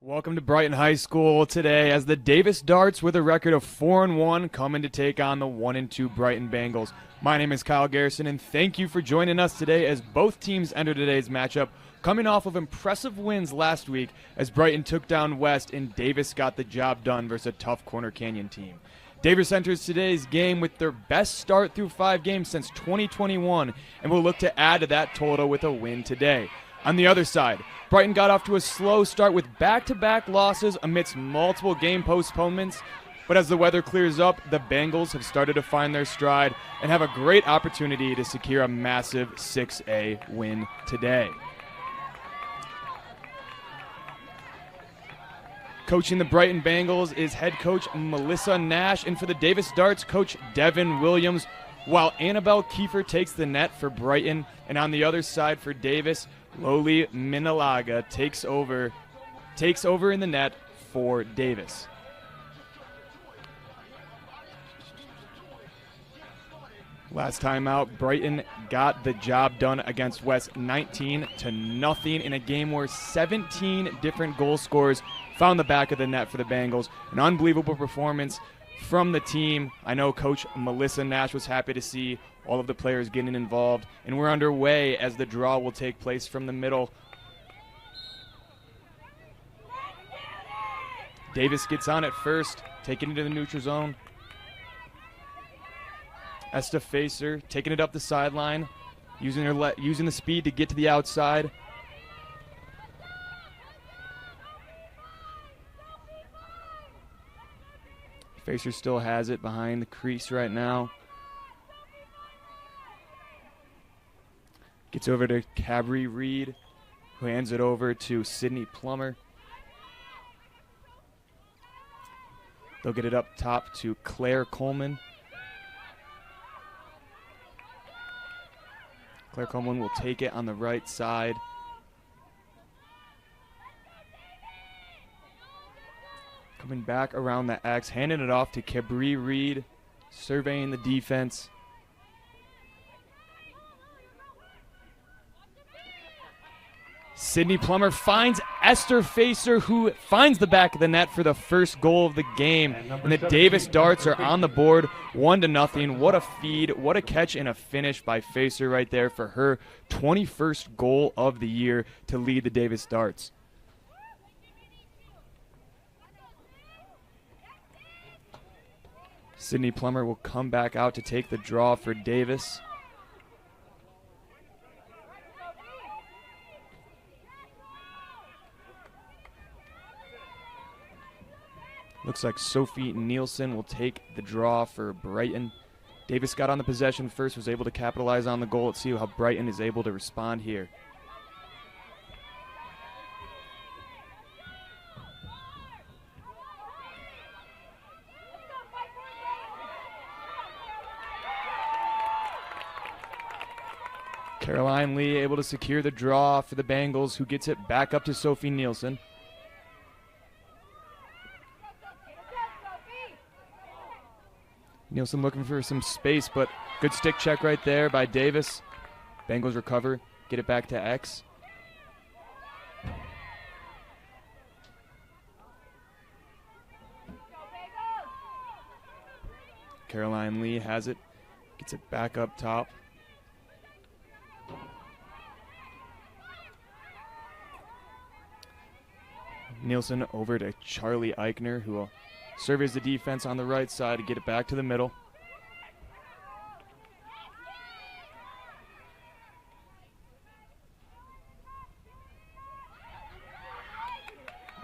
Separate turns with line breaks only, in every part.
Welcome to Brighton High School today as the Davis Darts with a record of 4-1 coming to take on the 1-2 Brighton Bengals. My name is Kyle Garrison and thank you for joining us today as both teams enter today's matchup coming off of impressive wins last week as Brighton took down West and Davis got the job done versus a tough Corner Canyon team. Davis enters today's game with their best start through 5 games since 2021 and will look to add to that total with a win today. On the other side, Brighton got off to a slow start with back-to-back losses amidst multiple game postponements, but as the weather clears up, the Bengals have started to find their stride and have a great opportunity to secure a massive 6A win today. Coaching the Brighton Bengals is head coach Melissa Nash, and for the Davis Darts, coach Devin Williams, while Annabelle Kiefer takes the net for Brighton, and on the other side for Davis, Loli Minalaga takes over in the net for Davis. Last time out, Brighton got the job done against West 19-0 in a game where 17 different goal scorers found the back of the net for the Bengals. An unbelievable performance from the team. I know Coach Melissa Nash was happy to see all of the players getting involved, and we're underway as the draw will take place from the middle. Davis gets on it first, taking it to the neutral zone. Esta Facer taking it up the sideline, using the speed to get to the outside. Facer still has it behind the crease right now. Gets over to Cabri Reed, who hands it over to Sydney Plummer. They'll get it up top to Claire Coleman. Claire Coleman will take it on the right side. Coming back around the X, handing it off to Cabri Reed, surveying the defense. Sydney Plummer finds Esther Facer, who finds the back of the net for the first goal of the game. And the Davis Darts are on the board, 1-0. What a feed, what a catch and a finish by Facer right there for her 21st goal of the year to lead the Davis Darts. Sydney Plummer will come back out to take the draw for Davis. Looks like Sophie Nielsen will take the draw for Brighton. Davis got on the possession first, was able to capitalize on the goal. Let's see how Brighton is able to respond here. Caroline Lee able to secure the draw for the Bengals, who gets it back up to Sophie Nielsen. Nielsen looking for some space, but good stick check right there by Davis. Bengals recover, get it back to X. Caroline Lee has it, gets it back up top. Nielsen over to Charlie Eichner, who will surveys the defense on the right side to get it back to the middle.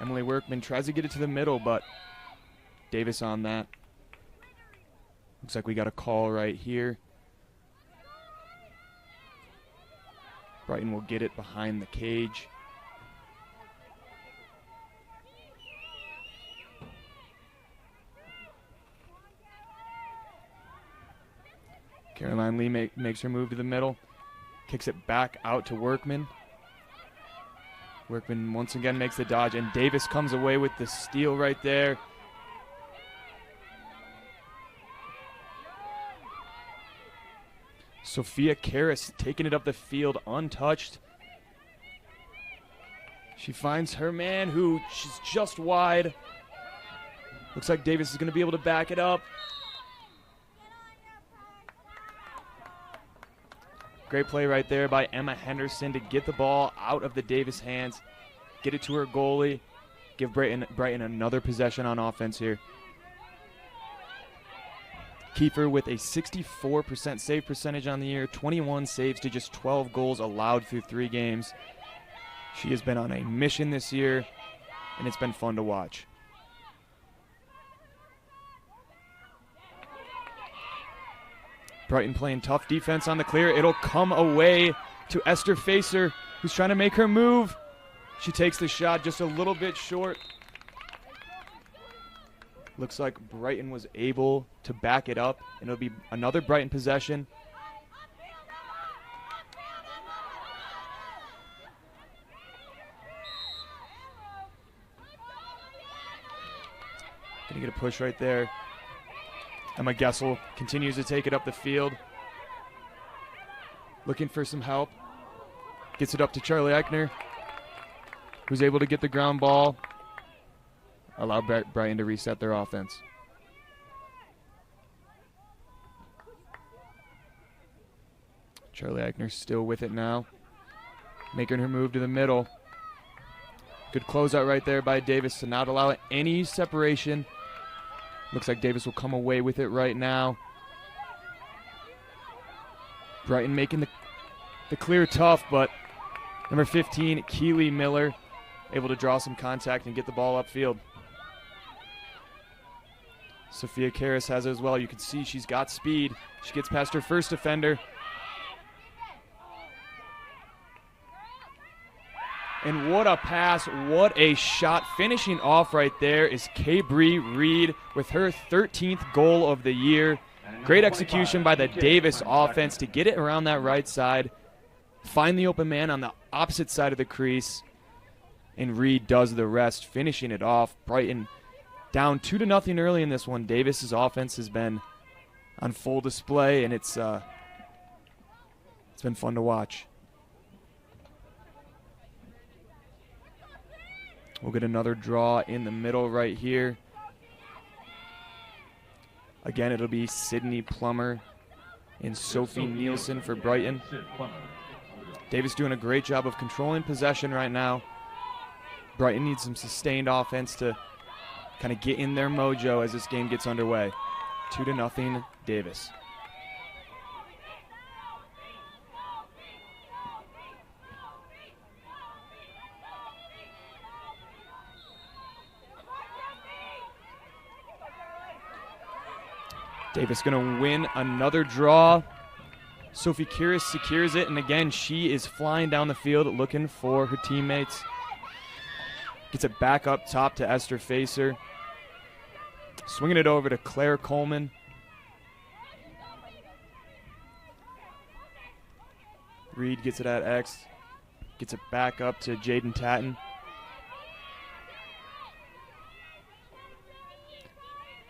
Emily Workman tries to get it to the middle, but Davis on that. Looks like we got a call right here. Brighton will get it behind the cage. Caroline Lee makes her move to the middle, kicks it back out to Workman. Workman once again makes the dodge, and Davis comes away with the steal right there. Sophia Karras taking it up the field untouched. She finds her man who she's just wide. Looks like Davis is going to be able to back it up. Great play right there by Emma Henderson to get the ball out of the Davis hands, get it to her goalie, give Brighton another possession on offense here. Kiefer with a 64% save percentage on the year, 21 saves to just 12 goals allowed through 3 games. She has been on a mission this year, and it's been fun to watch. Brighton playing tough defense on the clear. It'll come away to Esther Facer, who's trying to make her move. She takes the shot just a little bit short. Looks like Brighton was able to back it up, and it'll be another Brighton possession. Gonna get a push right there. Emma Gessel continues to take it up the field. Looking for some help. Gets it up to Charlie Eichner, who's able to get the ground ball. Allow Brighton to reset their offense. Charlie Eichner still with it now. Making her move to the middle. Good closeout right there by Davis to not allow any separation. Looks like Davis will come away with it right now. Brighton making the clear tough, but number 15, Keely Miller, able to draw some contact and get the ball upfield. Sophia Karras has it as well. You can see she's got speed. She gets past her first defender. And what a pass, what a shot. Finishing off right there is Kay-Bree Reed with her 13th goal of the year. Great execution by the Davis offense to get it around that right side. Find the open man on the opposite side of the crease. And Reed does the rest, finishing it off. Brighton down 2-0 early in this one. Davis's offense has been on full display, and it's been fun to watch. We'll get another draw in the middle right here. Again, it'll be Sydney Plummer and Sophie Nielsen for Brighton. Davis doing a great job of controlling possession right now. Brighton needs some sustained offense to kind of get in their mojo as this game gets underway. 2-0 Davis. Davis going to win another draw. Sophie Karras secures it, and again, she is flying down the field looking for her teammates. Gets it back up top to Esther Facer. Swinging it over to Claire Coleman. Reed gets it at X. Gets it back up to Jaden Tatton.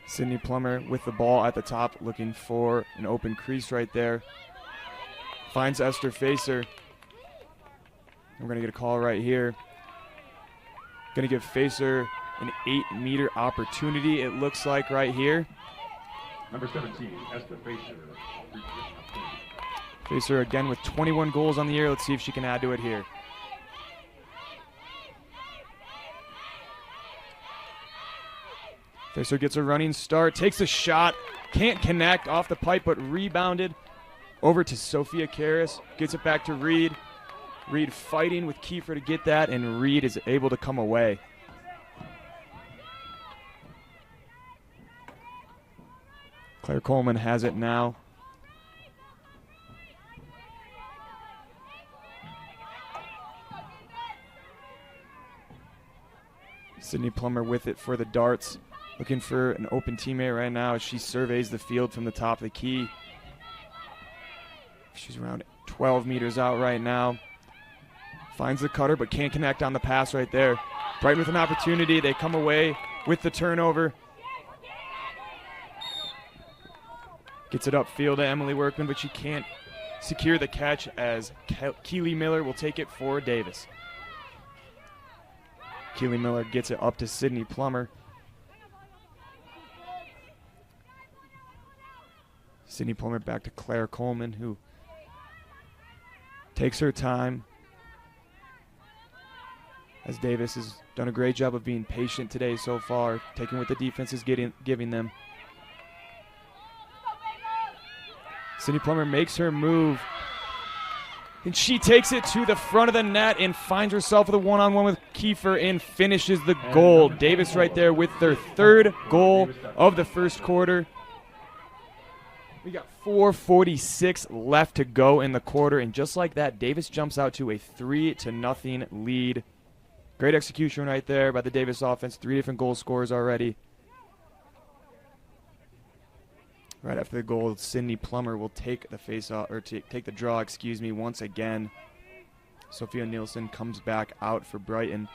Sydney Plummer with the ball at the top, looking for an open crease right there. Finds Esther Facer. We're going to get a call right here. Going to give Facer an 8-meter opportunity, it looks like right here.
Number 17, Esther Facer.
Facer again with 21 goals on the year. Let's see if she can add to it here. Facer gets a running start, takes a shot, can't connect off the pipe, but rebounded over to Sophia Karras. Gets it back to Reed. Reed fighting with Kiefer to get that, and Reed is able to come away. Claire Coleman has it now. Sydney Plummer with it for the darts. Looking for an open teammate right now as she surveys the field from the top of the key. She's around 12 meters out right now. Finds the cutter, but can't connect on the pass right there. Brighton with an opportunity. They come away with the turnover. Gets it upfield to Emily Workman, but she can't secure the catch as Keely Miller will take it for Davis. Keely Miller gets it up to Sydney Plummer. Sydney Plummer back to Claire Coleman, who takes her time, as Davis has done a great job of being patient today so far, taking what the defense is giving them. Sydney Plummer makes her move, and she takes it to the front of the net and finds herself with a one-on-one with Kiefer and finishes the goal. Davis right there with their third goal of the first quarter. We got 4:46 left to go in the quarter, and just like that, Davis jumps out to a 3-0 lead. Great execution right there by the Davis offense. 3 different goal scorers already. Right after the goal, Sydney Plummer will take the face-off, or take the draw, once again. Sophia Nielsen comes back out for Brighton.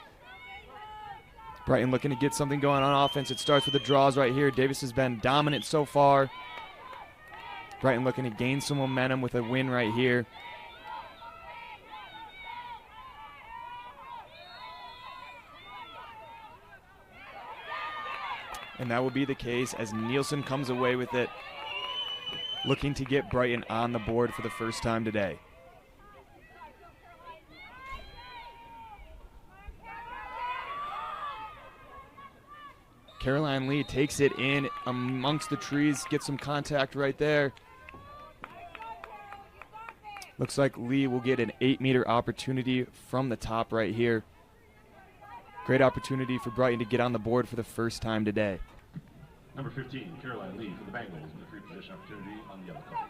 Brighton looking to get something going on offense. It starts with the draws right here. Davis has been dominant so far. Brighton looking to gain some momentum with a win right here. And that will be the case as Nielsen comes away with it, looking to get Brighton on the board for the first time today. Caroline Lee takes it in amongst the trees, gets some contact right there. Looks like Lee will get an 8-meter opportunity from the top right here. Great opportunity for Brighton to get on the board for the first time today.
Number 15, Caroline Lee for the Bengals with a free position opportunity on the yellow card.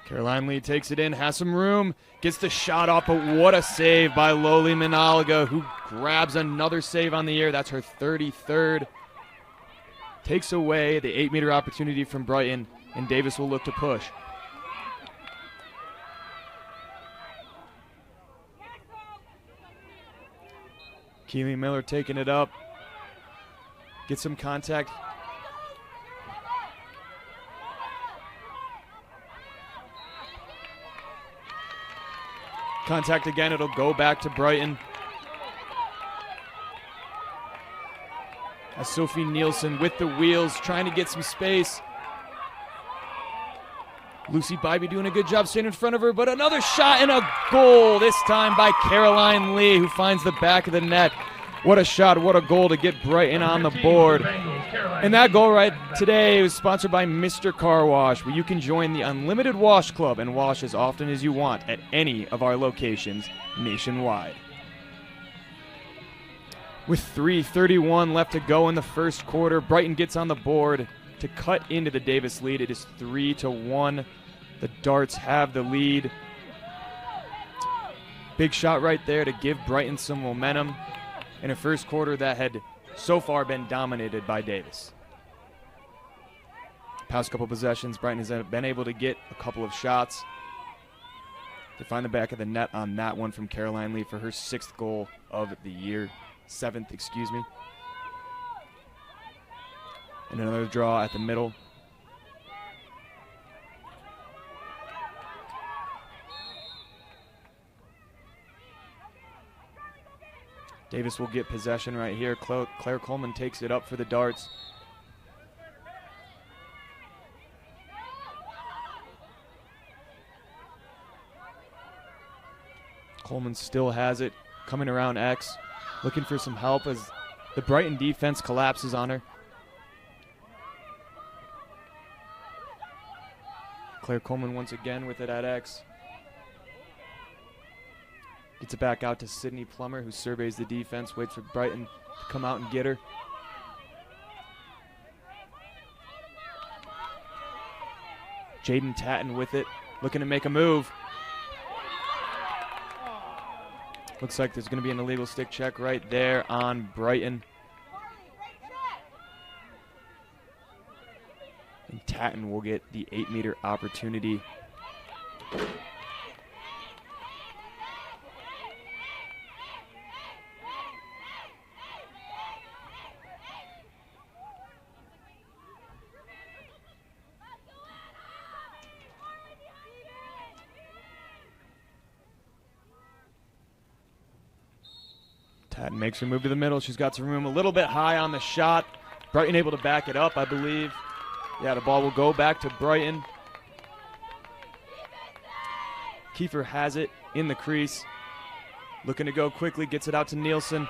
Caroline Lee takes it in, has some room, gets the shot off, but what a save by Loli Minalaga, who grabs another save on the year. That's her 33rd. Takes away the 8-meter opportunity from Brighton, and Davis will look to push. Keely Miller taking it up. Gets some contact. Contact again, it'll go back to Brighton. As Sophie Nielsen with the wheels, trying to get some space. Lucy Bybee doing a good job staying in front of her, but another shot and a goal, this time by Caroline Lee, who finds the back of the net. What a shot, what a goal to get Brighton on the board. And that goal right today was sponsored by Mr. Car Wash, where you can join the Unlimited Wash Club and wash as often as you want at any of our locations nationwide. With 3:31 left to go in the first quarter, Brighton gets on the board to cut into the Davis lead. It is 3-1. The Darts have the lead. Big shot right there to give Brighton some momentum in a first quarter that had so far been dominated by Davis. Past couple possessions, Brighton has been able to get a couple of shots. They find the back of the net on that one from Caroline Lee for her 6th goal of the year. 7th, excuse me. And another draw at the middle. Davis will get possession right here. Claire Coleman takes it up for the Darts. Coleman still has it, coming around X, looking for some help as the Brighton defense collapses on her. Claire Coleman once again with it at X. Gets it back out to Sydney Plummer, who surveys the defense, waits for Brighton to come out and get her. Jaden Tatton with it, looking to make a move. Looks like there's going to be an illegal stick check right there on Brighton. And Tatton will get the 8-meter opportunity. Tatton makes her move to the middle. She's got some room a little bit high on the shot. Brighton able to back it up, I believe. Yeah, the ball will go back to Brighton. Kiefer has it in the crease. Looking to go quickly, gets it out to Nielsen.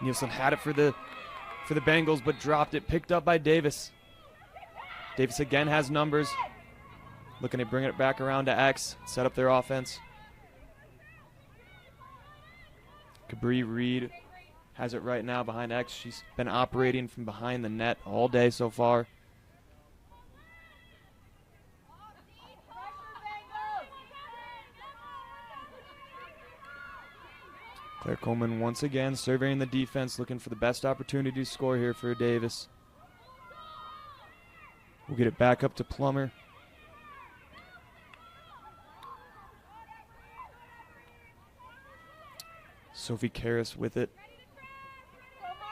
Nielsen had it for the Bengals, but dropped it. Picked up by Davis. Davis again has numbers. Looking to bring it back around to X, set up their offense. Cabri Reed has it right now behind X. She's been operating from behind the net all day so far. Claire Coleman once again surveying the defense, looking for the best opportunity to score here for Davis. We'll get it back up to Plummer. Sophie Karras with it.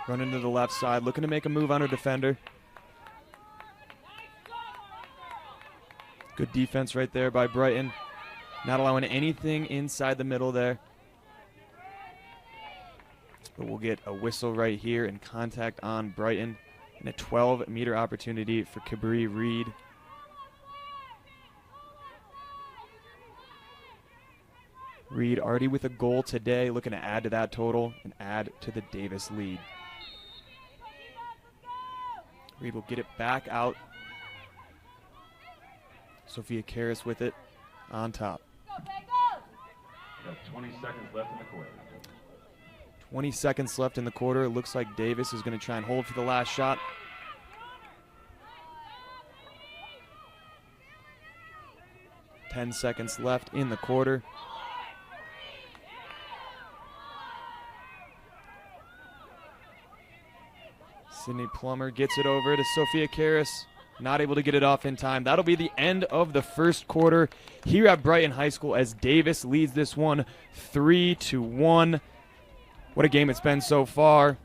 Running to the left side, looking to make a move on her defender. Good defense right there by Brighton. Not allowing anything inside the middle there. But we'll get a whistle right here and contact on Brighton. And a 12-meter opportunity for Cabri Reed. Reed already with a goal today, looking to add to that total and add to the Davis lead. Reed will get it back out. Sophia Karras with it on top.
Got 20 seconds left in the quarter.
20 seconds left in the quarter. It looks like Davis is going to try and hold for the last shot. Ten seconds left in the quarter. Sydney Plummer gets it over to Sophia Karras. Not able to get it off in time. That'll be the end of the first quarter here at Brighton High School as Davis leads this one 3-1. What a game it's been so far.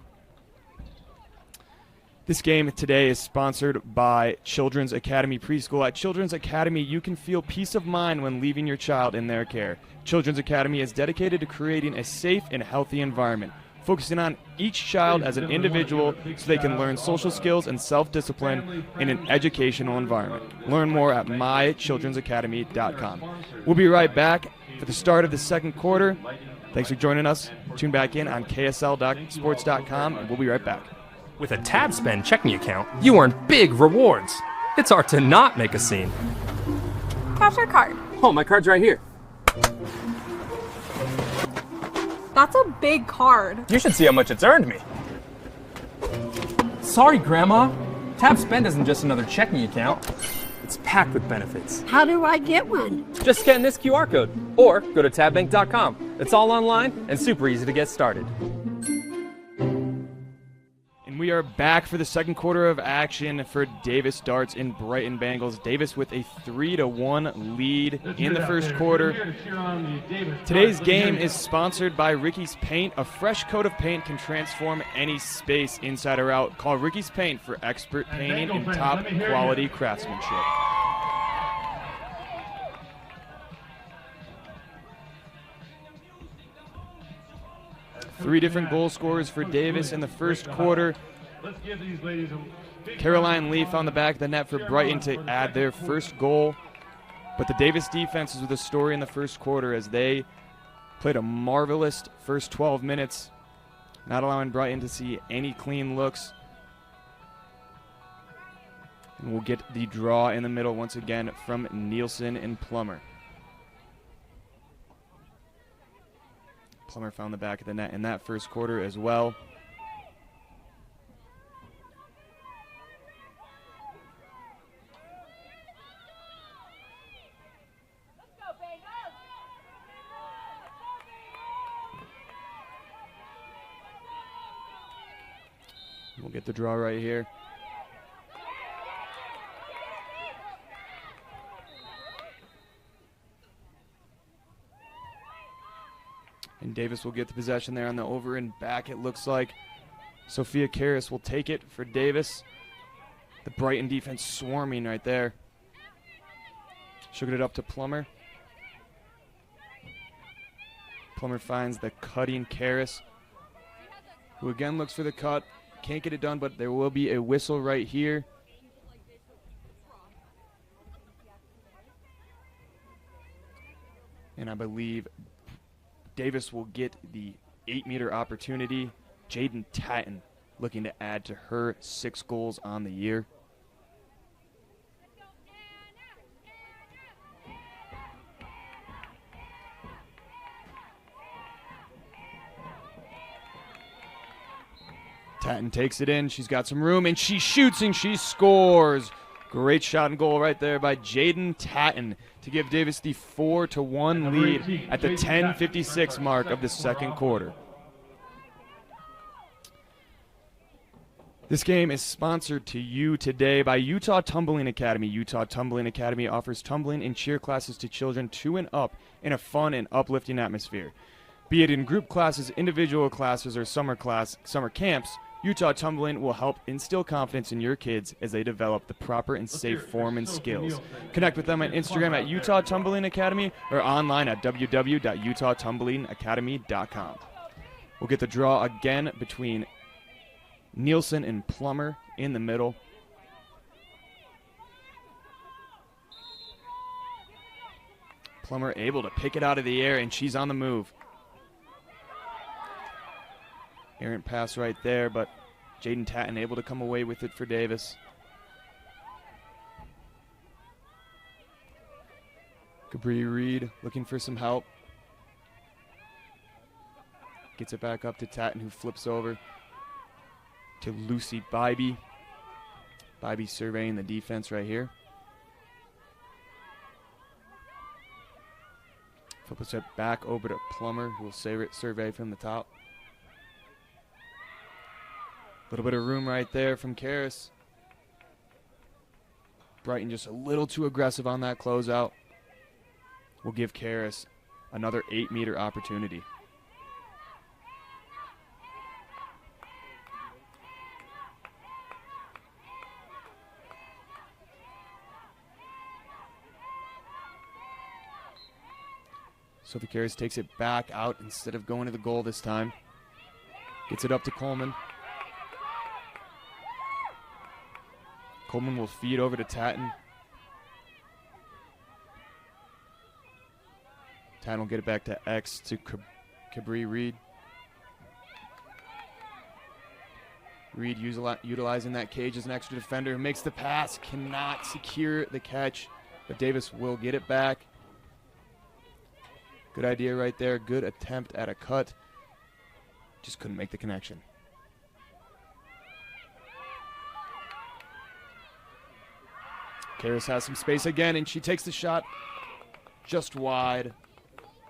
This game today is sponsored by Children's Academy Preschool. At Children's Academy, you can feel peace of mind when leaving your child in their care. Children's Academy is dedicated to creating a safe and healthy environment, focusing on each child as an individual so they can learn social skills and self-discipline in an educational environment. Learn more at mychildrensacademy.com. We'll be right back for the start of the second quarter. Thanks for joining us. Tune back in on ksl.sports.com, and we'll be right back.
With a Tab Spend checking account, you earn big rewards. It's hard to not make a scene.
Cash or card?
Oh, my card's right here.
That's a big card.
You should see how much it's earned me. Sorry, Grandma. Tab Spend isn't just another checking account. It's packed with benefits.
How do I get one?
Just scan this QR code or go to tabbank.com. It's all online and super easy to get started.
And we are back for the second quarter of action for Davis Darts and Brighton Bengals. Davis with a 3-1 lead in the first quarter. Today's game is sponsored by Ricky's Paint. A fresh coat of paint can transform any space inside or out. Call Ricky's Paint for expert painting and top quality craftsmanship. Three different goal scorers for Davis in the first quarter. Caroline Lee found the back of the net for Brighton to add their first goal. But the Davis defense is the story in the first quarter as they played a marvelous first 12 minutes, not allowing Brighton to see any clean looks. And we'll get the draw in the middle once again from Nielsen and Plummer. Plummer found the back of the net in that first quarter as well. We'll get the draw right here. And Davis will get the possession there on the over and back, it looks like. Sophia Karras will take it for Davis. The Brighton defense swarming right there. She'll get it up to Plummer. Plummer finds the cutting Karras, who again looks for the cut. Can't get it done, but there will be a whistle right here. And I believe Davis will get the 8-meter opportunity. Jaden Tatton looking to add to her 6 goals on the year. Tatton takes it in. She's got some room, and she shoots, and she scores. Great shot and goal right there by Jaden Tatton to give Davis the 4-1 lead at the 10:56 mark of the second quarter. This game is sponsored to you today by Utah Tumbling Academy. Utah Tumbling Academy offers tumbling and cheer classes to children 2 and up in a fun and uplifting atmosphere. Be it in group classes, individual classes, or summer camps, Utah Tumbling will help instill confidence in your kids as they develop the proper and safe form and skills. Connect with them on Instagram at Utah Tumbling Academy or online at www.utahtumblingacademy.com. We'll get the draw again between Nielsen and Plummer in the middle. Plummer able to pick it out of the air, and she's on the move. Errant pass right there, but Jaden Tatton able to come away with it for Davis. Cabri Reed looking for some help. Gets it back up to Tatton, who flips over to Lucy Bybee. Bybee surveying the defense right here. Flips it back over to Plummer, who will survey from the top. A little bit of room right there from Karras. Brighton just a little too aggressive on that closeout. Will give Karras another 8-meter opportunity. Sophie Karras takes it back out instead of going to the goal this time. Gets it up to Coleman. Coleman will feed over to Tatton. Tatton will get it back to X to Cabri Reed. Reed utilizing that cage as an extra defender, who makes the pass, cannot secure the catch, but Davis will get it back. Good idea right there, good attempt at a cut. Just couldn't make the connection. Karras has some space again, and she takes the shot just wide.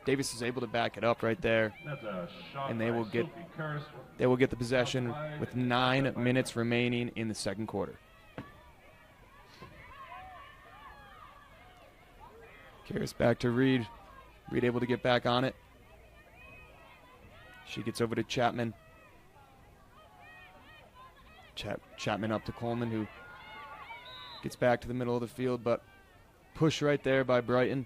Davis is able to back it up right there, and they will get the possession with 9 minutes remaining in the second quarter. Karras back to Reed. Reed able to get back on it. She gets over to Chapman. Chapman up to Coleman, who gets back to the middle of the field, but push right there by Brighton.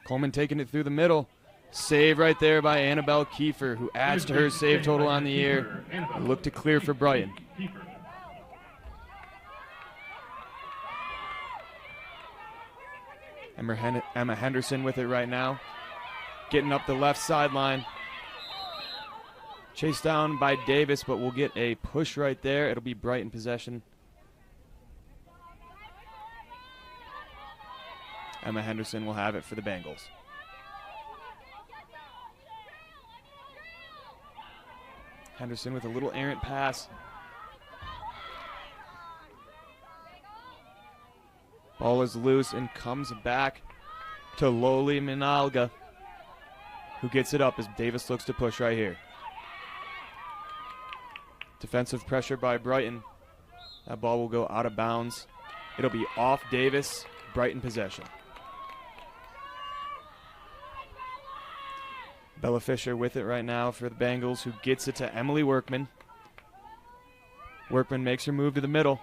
Coleman taking it through the middle. Save right there by Annabelle Kiefer, who adds to her save total on the year. Look to clear for Brighton. Emma Henderson with it right now. Getting up the left sideline. Chased down by Davis, but we'll get a push right there. It'll be Brighton possession. Emma Henderson will have it for the Bengals. Henderson with a little errant pass. Ball is loose and comes back to Loli Minalga. who gets it up as Davis looks to push right here. Defensive pressure by Brighton. That ball will go out of bounds. It'll be off Davis. Brighton possession. Bella Fisher with it right now for the Bengals, who gets it to Emily Workman. Workman makes her move to the middle.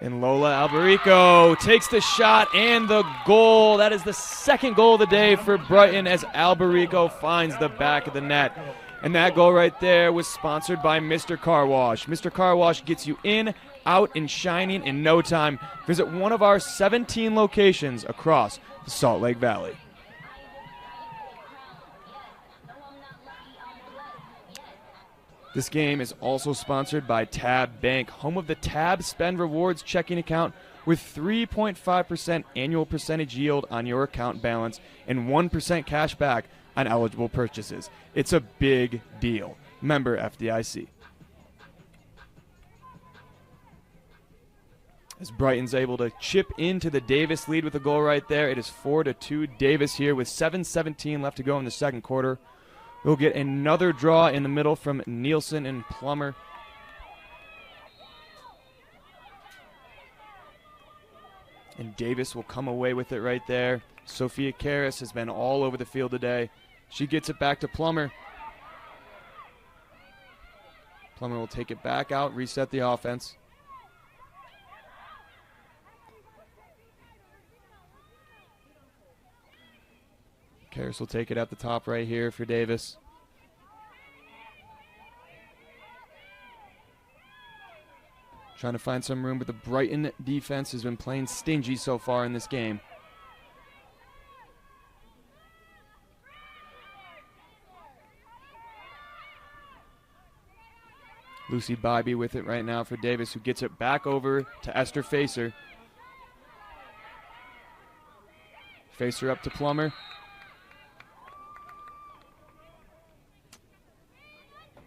And Lola Alberico takes the shot and the goal. That is the second goal of the day for Brighton as Alberico finds the back of the net. And that goal right there was sponsored by Mr. Car Wash. Mr. Car Wash gets you in, out, and shining in no time. Visit one of our 17 locations across the Salt Lake Valley. This game is also sponsored by Tab Bank, home of the Tab Spend Rewards checking account with 3.5% annual percentage yield on your account balance and 1% cash back on eligible purchases. It's a big deal. Member FDIC. As Brighton's able to chip into the Davis lead with a goal right there. It is 4-2 Davis here with 7:17 left to go in the second quarter. We'll get another draw in the middle from Nielsen and Plummer. And Davis will come away with it right there. Sophia Karras has been all over the field today. She gets it back to Plummer. Plummer will take it back out, reset the offense. Karras will take it at the top right here for Davis. Trying to find some room, but the Brighton defense has been playing stingy so far in this game. Lucy Bybee with it right now for Davis, who gets it back over to Esther Facer. Facer up to Plummer.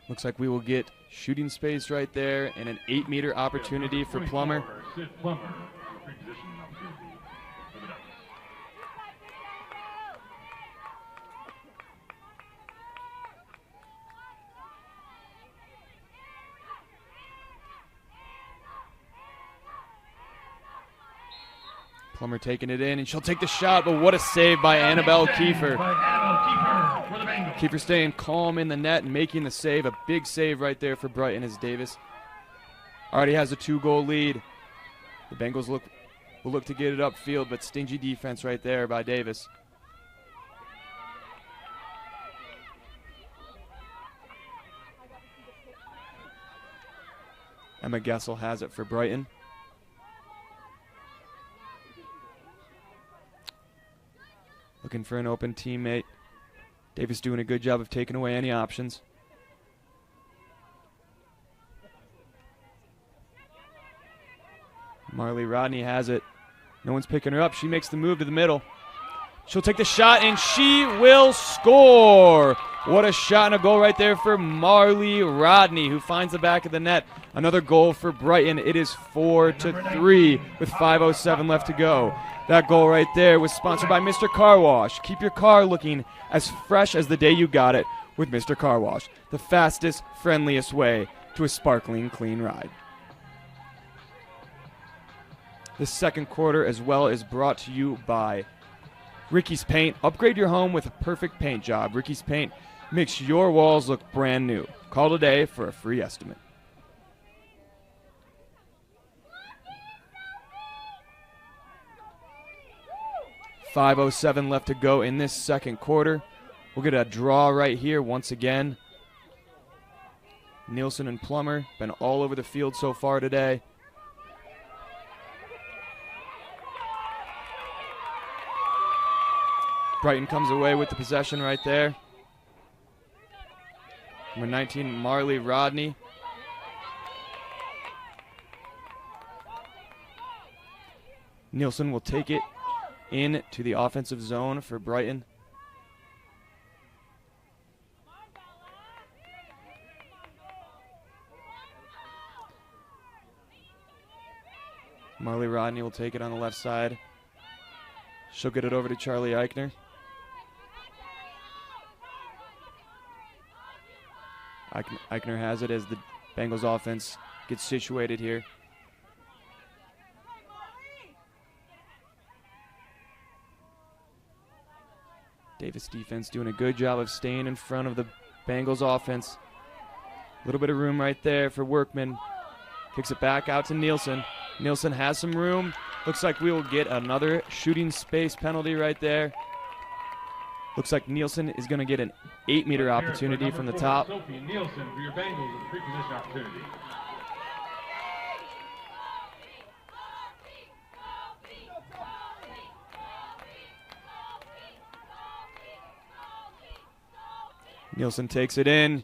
Looks like we will get shooting space right there and an 8-meter opportunity for Plummer. Plummer taking it in, and she'll take the shot, but what a save by Annabelle Kiefer. Kiefer staying calm in the net and making the save. A big save right there for Brighton as Davis already has a 2-goal lead. The Bengals will look to get it upfield, but stingy defense right there by Davis. Emma Gessel has it for Brighton. Looking for an open teammate. Davis doing a good job of taking away any options. Marley Rodney has it. No one's picking her up. She makes the move to the middle. She'll take the shot, and she will score. What a shot and a goal right there for Marley Rodney, who finds the back of the net. Another goal for Brighton. It is 4-3 with 5:07 left to go. That goal right there was sponsored by Mr. Car Wash. Keep your car looking as fresh as the day you got it with Mr. Car Wash, the fastest, friendliest way to a sparkling, clean ride. The second quarter as well is brought to you by Ricky's Paint. Upgrade your home with a perfect paint job. Ricky's Paint makes your walls look brand new. Call today for a free estimate. .507 left to go in this second quarter. We'll get a draw right here once again. Nielsen and Plummer been all over the field so far today. Brighton comes away with the possession right there. Number 19, Marley Rodney. Nielsen will take it into the offensive zone for Brighton. Marley Rodney will take it on the left side. She'll get it over to Charlie Eichner. Eichner has it as the Bengals offense gets situated here. Davis defense doing a good job of staying in front of the Bengals offense. A little bit of room right there for Workman. Kicks it back out to Nielsen. Nielsen has some room. Looks like we will get another shooting space penalty right there. Looks like Nielsen is going to get an 8-meter opportunity from the top.
Sophie Nielsen for your Bengals with a free position opportunity.
Nielsen takes it in.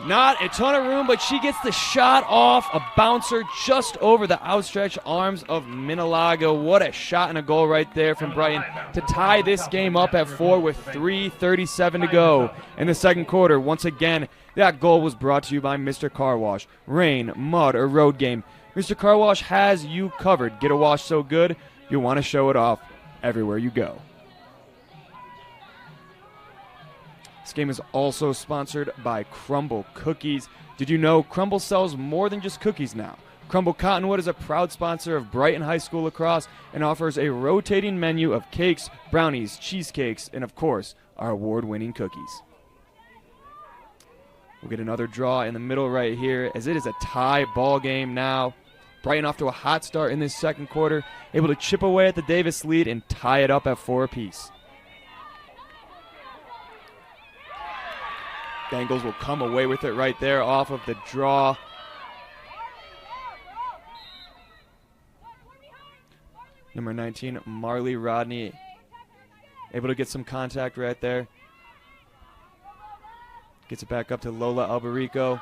Not a ton of room, but she gets the shot off. A bouncer just over the outstretched arms of Minalaga. What a shot and a goal right there from Brighton to tie this game up at 4 with 3:37 to go in the second quarter. Once again, that goal was brought to you by Mr. Car Wash. Rain, mud, or road game, Mr. Car Wash has you covered. Get a wash so good, you'll want to show it off everywhere you go. This game is also sponsored by Crumble Cookies. Did you know Crumble sells more than just cookies now? Crumble Cottonwood is a proud sponsor of Brighton High School Lacrosse and offers a rotating menu of cakes, brownies, cheesecakes, and of course, our award-winning cookies. We'll get another draw in the middle right here as it is a tie ball game now. Brighton off to a hot start in this second quarter, able to chip away at the Davis lead and tie it up at 4 apiece. Bengals will come away with it right there off of the draw. Number 19, Marley Rodney, able to get some contact right there. Gets it back up to Lola Albarico.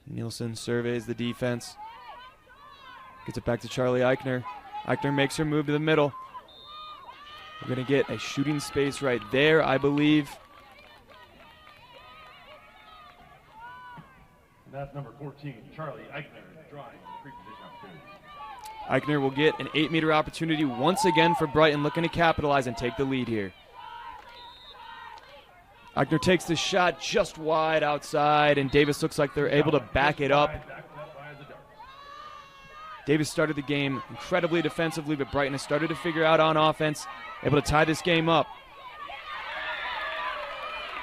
Nielsen surveys the defense. Gets it back to Charlie Eichner. Eichner makes her move to the middle. We're going to get a shooting space right there, I believe.
And that's number 14, Charlie Eichner, drawing free position opportunity.
Eichner will get an 8-meter opportunity once again for Brighton, looking to capitalize and take the lead here. Eichner takes the shot just wide outside, and Davis looks like they're able to back it up. Davis started the game incredibly defensively, but Brighton has started to figure out on offense, able to tie this game up.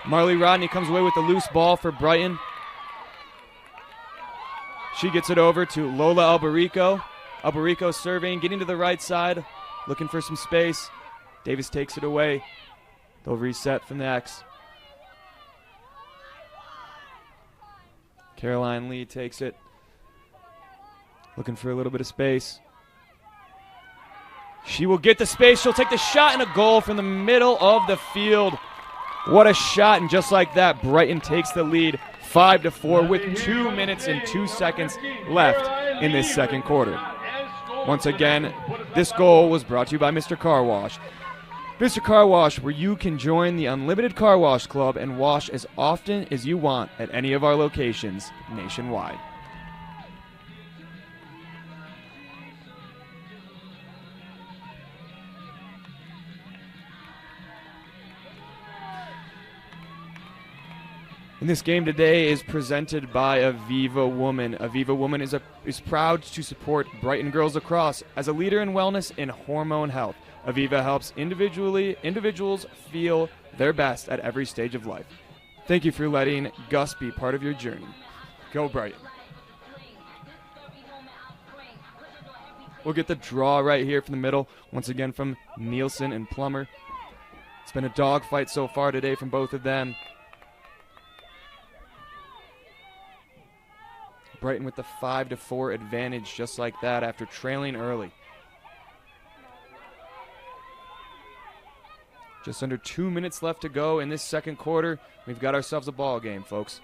Marley Rodney comes away with the loose ball for Brighton. She gets it over to Lola Albarico. Albarico surveying, getting to the right side, looking for some space. Davis takes it away. They'll reset from the X. Caroline Lee takes it. Looking for a little bit of space. She will get the space. She'll take the shot and a goal from the middle of the field. What a shot, and just like that, Brighton takes the lead 5-4 with 2 minutes and 2 seconds left in this second quarter. Once again, this goal was brought to you by Mr. Car Wash. Mr. Car Wash, where you can join the Unlimited Car Wash Club and wash as often as you want at any of our locations nationwide. And this game today is presented by Aviva Woman. Aviva Woman is proud to support Brighton Girls Lacrosse as a leader in wellness and hormone health. Aviva helps individuals feel their best at every stage of life. Thank you for letting Gus be part of your journey. Go Brighton. We'll get the draw right here from the middle, once again from Nielsen and Plummer. It's been a dogfight so far today from both of them. Brighton with the 5-4 advantage just like that after trailing early. Just under 2 minutes left to go in this second quarter. We've got ourselves a ball game, folks.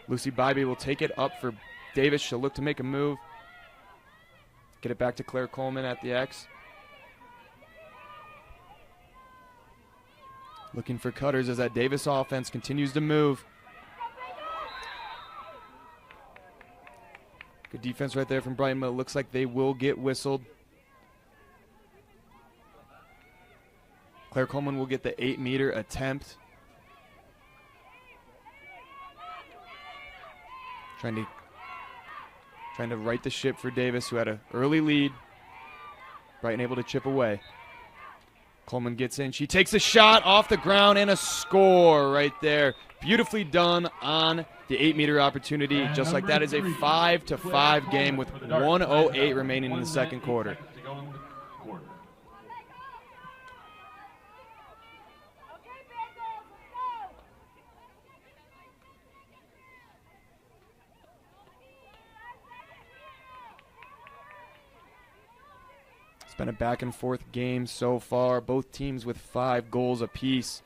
Lucy Bybee will take it up for Davis. She'll look to make a move. Get it back to Claire Coleman at the X. Looking for cutters as that Davis offense continues to move. Good defense right there from Brighton, but it looks like they will get whistled. Claire Coleman will get the 8-meter attempt. Trying to right the ship for Davis, who had an early lead. Brighton able to chip away. Coleman gets in. She takes a shot off the ground and a score right there. Beautifully done on the 8-meter opportunity.
And
just like that is a 5-5 game with 1:08 remaining in the second quarter. It's been a back-and-forth game so far. Both teams with 5 goals apiece.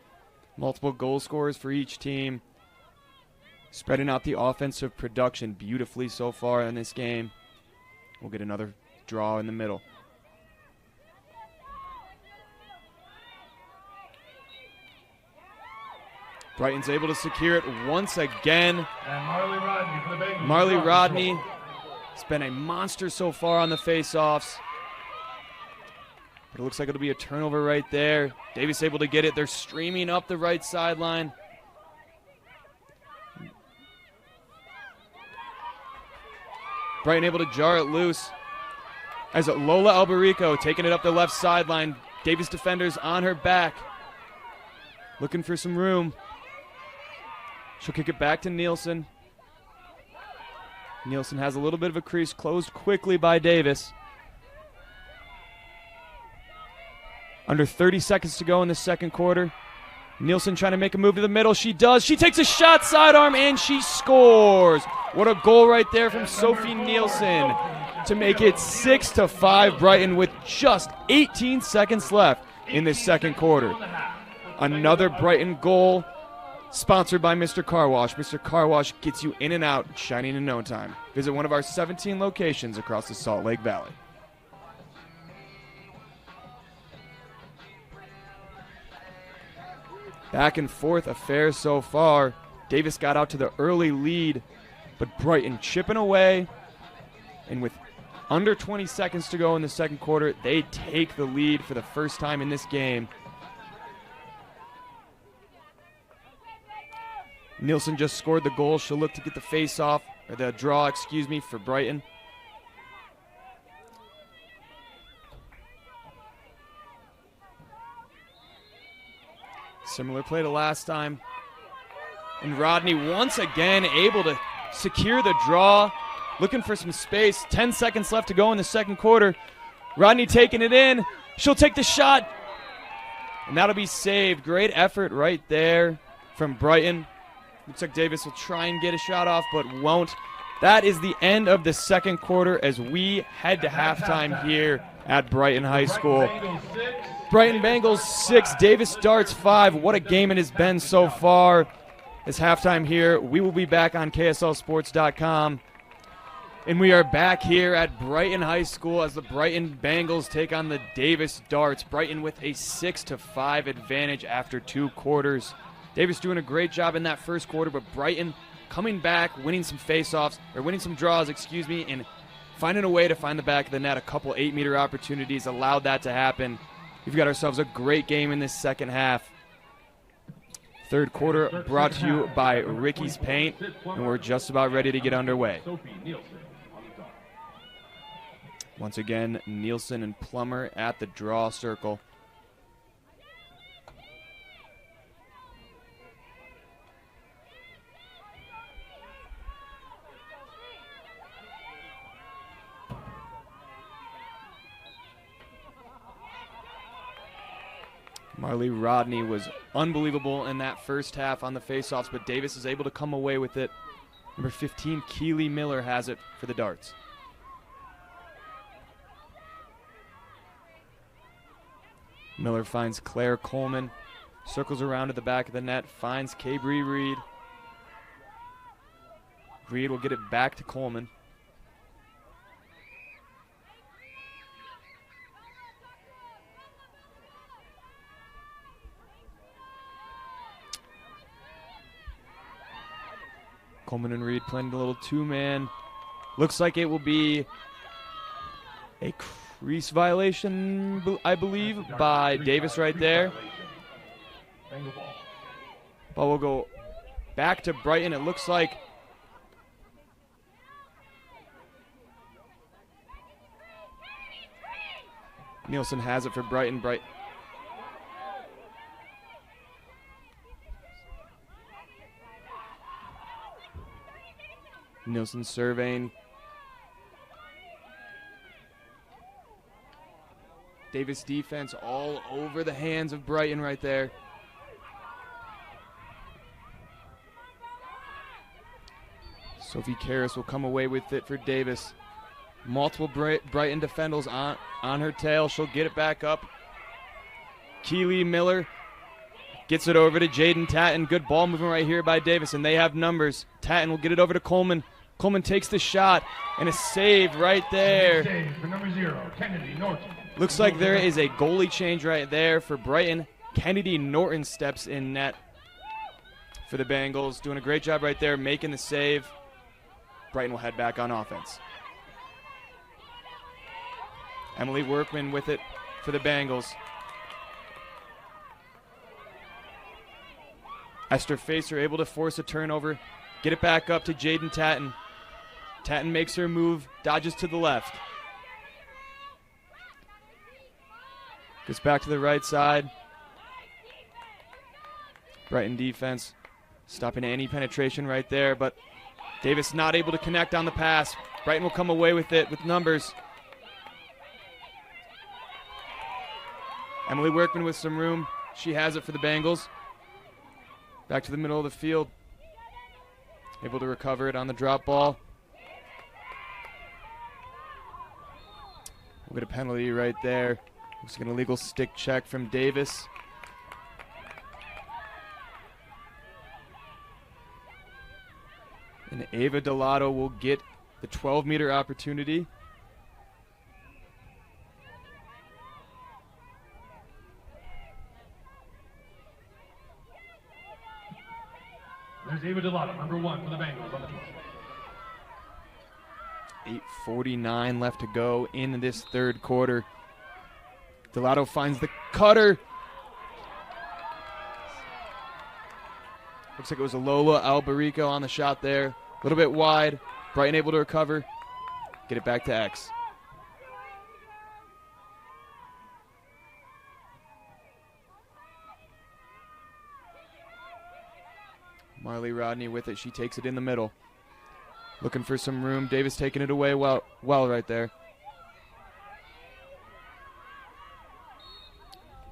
Multiple goal scorers for each team. Spreading out the offensive production beautifully so far in this game. We'll get another draw in the middle. Brighton's able to secure it once again.
And Marley Rodney for the Bengals.
Marley Rodney has been a monster so far on the face-offs. But it looks like it'll be a turnover right there. Davis able to get it. They're streaming up the right sideline. Brighton able to jar it loose. As Lola Albarico taking it up the left sideline. Davis defenders on her back. Looking for some room. She'll kick it back to Nielsen. Nielsen has a little bit of a crease, closed quickly by Davis. Under 30 seconds to go in the second quarter. Nielsen trying to make a move to the middle. She does. She takes a shot, sidearm, and she scores. What a goal right there from Sophie Nielsen to make it 6-5 Brighton with just 18 seconds left in the second quarter. Another Brighton goal sponsored by Mr. Car Wash. Mr. Car Wash gets you in and out, shining in no time. Visit one of our 17 locations across the Salt Lake Valley. Back and forth affair so far. Davis got out to the early lead, but Brighton chipping away. And with under 20 seconds to go in the second quarter, they take the lead for the first time in this game. Nielsen just scored the goal. She'll look to get the face-off, or the draw, excuse me, for Brighton. Similar play to last time. And Rodney once again able to secure the draw. Looking for some space. 10 seconds left to go in the second quarter. Rodney taking it in. She'll take the shot. And that'll be saved. Great effort right there from Brighton. Looks like Davis will try and get a shot off, but won't. That is the end of the second quarter as we head to halftime here at Brighton High School. Brighton Bengals 6, Davis Darts 5. What a game it has been so far. It's halftime here. We will be back on KSLSports.com. And we are back here at Brighton High School as the Brighton Bengals take on the Davis Darts. Brighton with a 6-5 advantage after 2 quarters. Davis doing a great job in that first quarter, but Brighton coming back, winning some faceoffs, or winning some draws, and finding a way to find the back of the net. A couple 8-meter opportunities allowed that to happen. We've got ourselves a great game in this second half. Third quarter brought to you by Ricky's Paint, and we're just about ready to get underway. Once again, Nielsen and Plummer at the draw circle. Marley Rodney was unbelievable in that first half on the faceoffs, but Davis is able to come away with it. Number 15, Keely Miller has it for the Darts. Miller finds Claire Coleman, circles around to the back of the net, finds Cabri Reed. Reed will get it back to Coleman. Coleman and Reed playing a little two-man Looks like it will be a crease violation, I believe, by Davis right there.
Bengal ball.
But we'll go back to Brighton. It looks like Nielsen has it for Brighton. Nielsen surveying. Davis defense all over the hands of Brighton right there. Sophie Karras will come away with it for Davis. Multiple Brighton defenders on her tail. She'll get it back up. Keely Miller gets it over to Jaden Tatton. Good ball movement right here by Davis, and they have numbers. Tatton will get it over to Coleman. Coleman takes the shot, and a save right there.
Save for number 0, Kennedy Norton.
Looks like there is a goalie change right there for Brighton. Kennedy Norton steps in net for the Bengals. Doing a great job right there, making the save. Brighton will head back on offense. Emily Workman with it for the Bengals. Esther Facer able to force a turnover. Get it back up to Jaden Tatton. Tatton makes her move, dodges to the left. Gets back to the right side. Brighton defense stopping any penetration right there, but Davis not able to connect on the pass. Brighton will come away with it with numbers. Emily Workman with some room. She has it for the Bengals. Back to the middle of the field. Able to recover it on the drop ball. We'll get a penalty right there. Looks like an illegal stick check from Davis. And Ava Delato will get the 12-meter opportunity.
There's Ava Delato, number 1 for the Bengals on the 12.
8:49 left to go in this third quarter. Delato finds the cutter. Looks like it was a Lola Albarico on the shot there. A little bit wide. Brighton able to recover. Get it back to X. Marley Rodney with it. She takes it in the middle. Looking for some room. Davis taking it away well right there.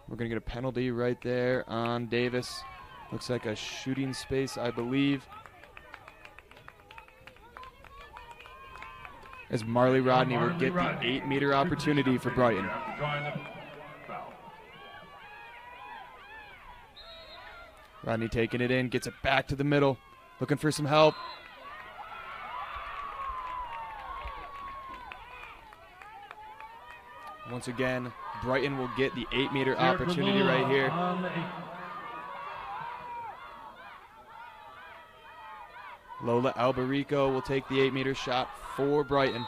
We're going to get a penalty right there on Davis. Looks like a shooting space, I believe. As Marley Rodney will get the 8-meter opportunity for Brighton. Rodney taking it in, gets it back to the middle. Looking for some help. Once again, Brighton will get the 8-meter opportunity right here. Lola Albarico will take the 8-meter shot for Brighton.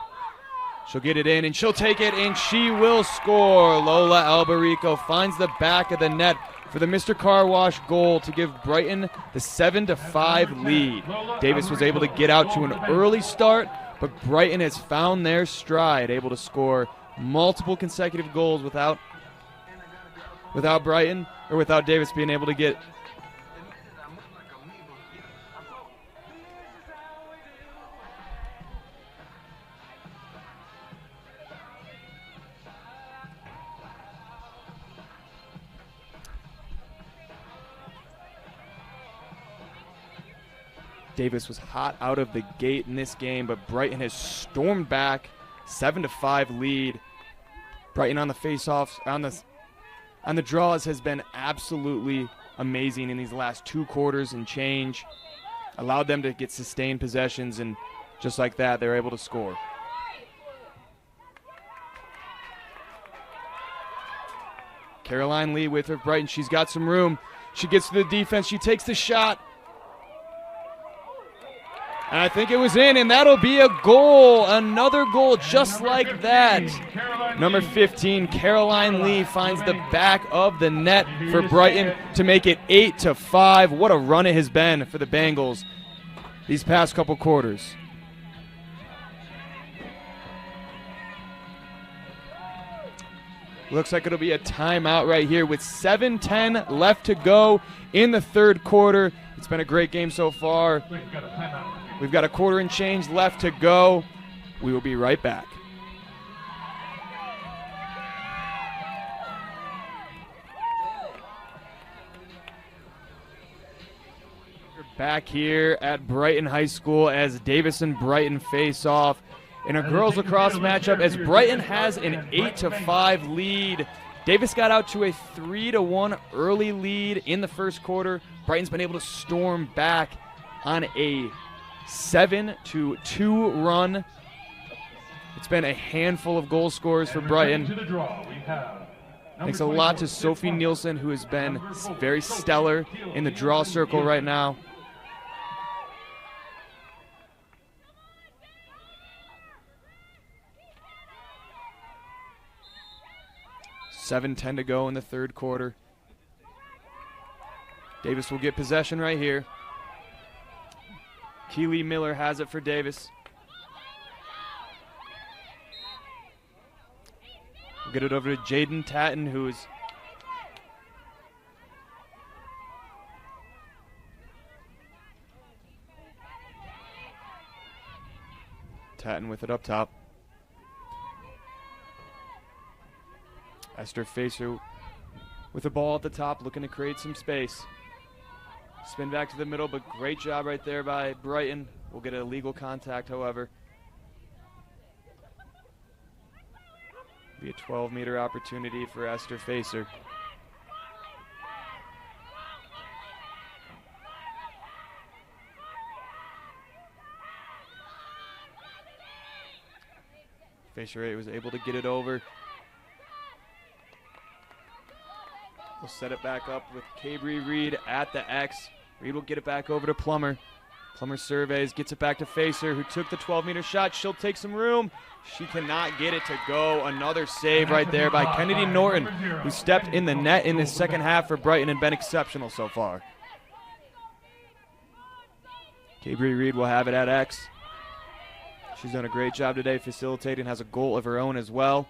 She'll get it in, and she'll take it, and she will score. Lola Albarico finds the back of the net for the Mr. Car Wash goal to give Brighton the 7-5 lead. Davis was able to get out to an early start, but Brighton has found their stride, able to score multiple consecutive goals without Brighton, or without Davis being able to get. Davis was hot out of the gate in this game, but Brighton has stormed back. 7-5 lead. Brighton on the face-offs, on the draws has been absolutely amazing in these last 2 quarters and change. Allowed them to get sustained possessions, and just like that, they're able to score. Caroline Lee with her Brighton. She's got some room. She gets to the defense. She takes the shot. And I think it was in, and that'll be a goal. Another goal just like that. Number 15, Caroline Lee, finds the back of the net for Brighton to make it 8-5. What a run it has been for the Bengals these past couple quarters. Looks like it'll be a timeout right here with 7:10 left to go in the third quarter. It's been a great game so far. We've got a quarter and change left to go. We will be right back. We're back here at Brighton High School as Davis and Brighton face off in a girls lacrosse matchup as Brighton has an 8-5 lead. Davis got out to a 3-1 early lead in the first quarter. Brighton's been able to storm back on a 7-2 run. It's been a handful of goal scorers for Brighton. Thanks a lot to Sophie Nielsen, who has been very stellar in the draw circle right now. $7:10 to go in the third quarter. Davis will get possession right here. Keely Miller has it for Davis. We'll get it over to Jaden Tatton, who is Tatton with it up top. Esther Facer with the ball at the top, looking to create some space. Spin back to the middle, but great job right there by Brighton. We'll get a legal contact, however. Be a 12-meter opportunity for Esther Facer. Facer was able to get it over. We'll set it back up with Cabry Reed at the X. Reed will get it back over to Plummer. Plummer surveys, gets it back to Facer, who took the 12-meter shot. She'll take some room. She cannot get it to go. Another save right there by Kennedy Norton, who stepped in the net in the second half for Brighton and been exceptional so far. Cabry Reed will have it at X. She's done a great job today facilitating, has a goal of her own as well.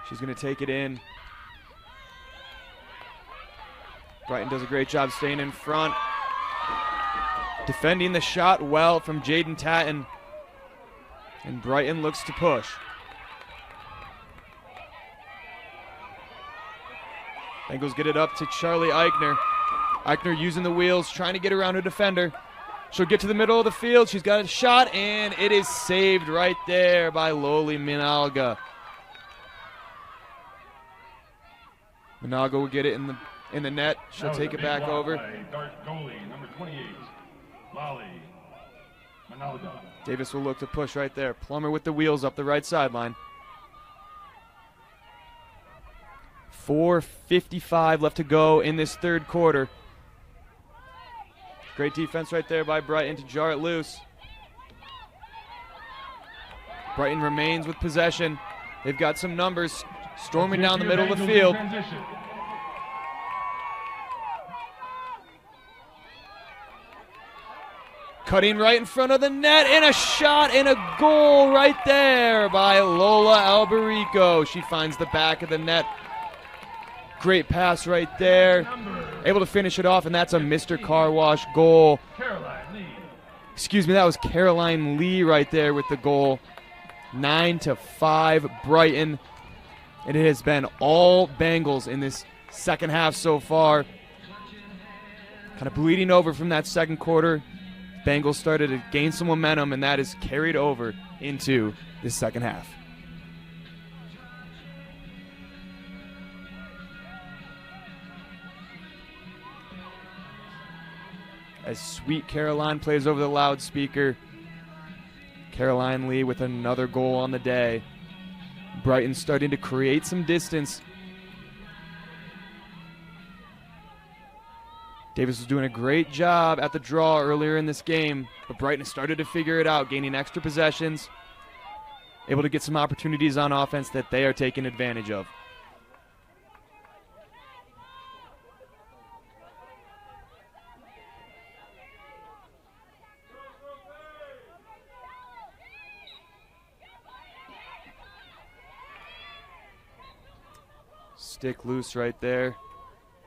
She's going to take it in. Brighton does a great job staying in front. Defending the shot well from Jaden Tatton. And Brighton looks to push. Bengals get it up to Charlie Eichner. Eichner using the wheels, trying to get around her defender. She'll get to the middle of the field. She's got a shot, and it is saved right there by Loli Minalga. Minalga will get it in the net. She'll take it back over.
Goalie, number 28, Lolly Minalga.
Davis will look to push right there. Plummer with the wheels up the right sideline. 4:55 left to go in this third quarter. Great defense right there by Brighton to jar it loose. Brighton remains with possession. They've got some numbers storming down the middle of the field. Cutting right in front of the net, and a shot and a goal right there by Lola Alberico. She finds the back of the net. Great pass right there. Able to finish it off, and that's a Mr. Car Wash goal. Excuse me, that was Caroline Lee right there with the goal. 9-5 Brighton. And it has been all Bengals in this second half so far. Kind of bleeding over from that second quarter. Bengals started to gain some momentum, and that is carried over into this second half. As Sweet Caroline plays over the loudspeaker. Caroline Lee with another goal on the day. Brighton starting to create some distance. Davis was doing a great job at the draw earlier in this game, but Brighton has started to figure it out, gaining extra possessions, able to get some opportunities on offense that they are taking advantage of. Stick loose right there.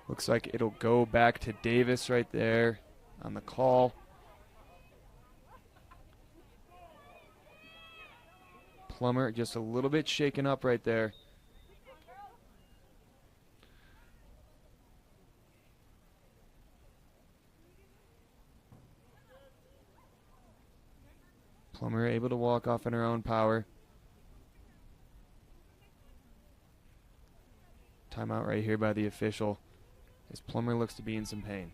Looks like it'll go back to Davis right there on the call. Plummer just a little bit shaken up right there. Plummer able to walk off in her own power. Timeout right here by the official, as Plummer looks to be in some pain.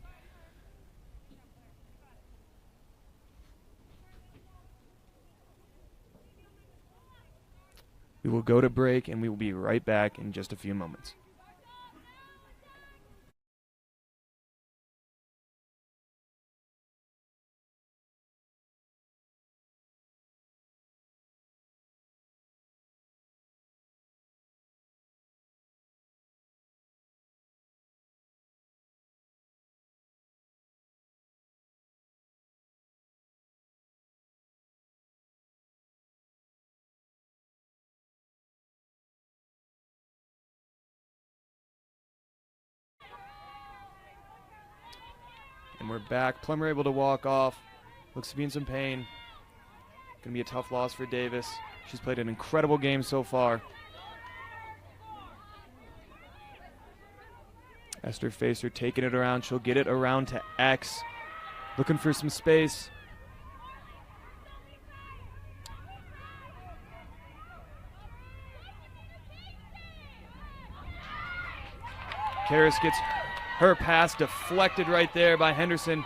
We will go to break, and we will be right back in just a few moments. And we're back. Plummer able to walk off. Looks to be in some pain. Going to be a tough loss for Davis. She's played an incredible game so far. Esther Facer taking it around. She'll get it around to X. Looking for some space. Karras gets her pass deflected right there by Henderson,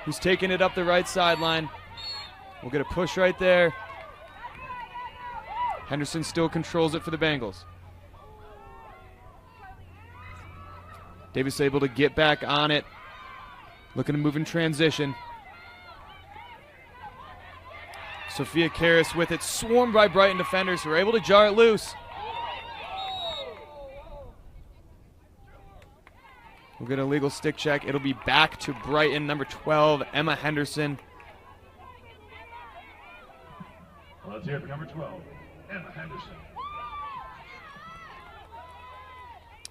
who's taking it up the right sideline. We'll get a push right there. Henderson still controls it for the Bengals. Davis able to get back on it. Looking to move in transition. Sophia Karras with it, swarmed by Brighton defenders who are able to jar it loose. We'll get a legal stick check. It'll be back to Brighton, number 12, Emma Henderson.
Well, let's hear it for number 12, Emma Henderson.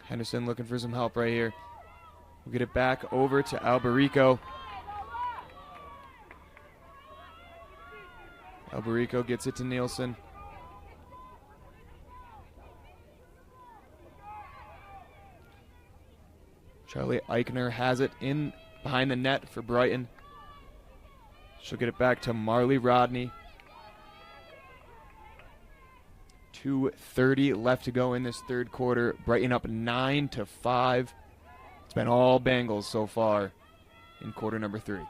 Henderson looking for some help right here. We'll get it back over to Alberico. Alberico gets it to Nielsen. Charlie Eichner has it in behind the net for Brighton. She'll get it back to Marley Rodney. 2:30 left to go in this third quarter. Brighton up 9-5. It's been all Bengals so far in quarter number 3.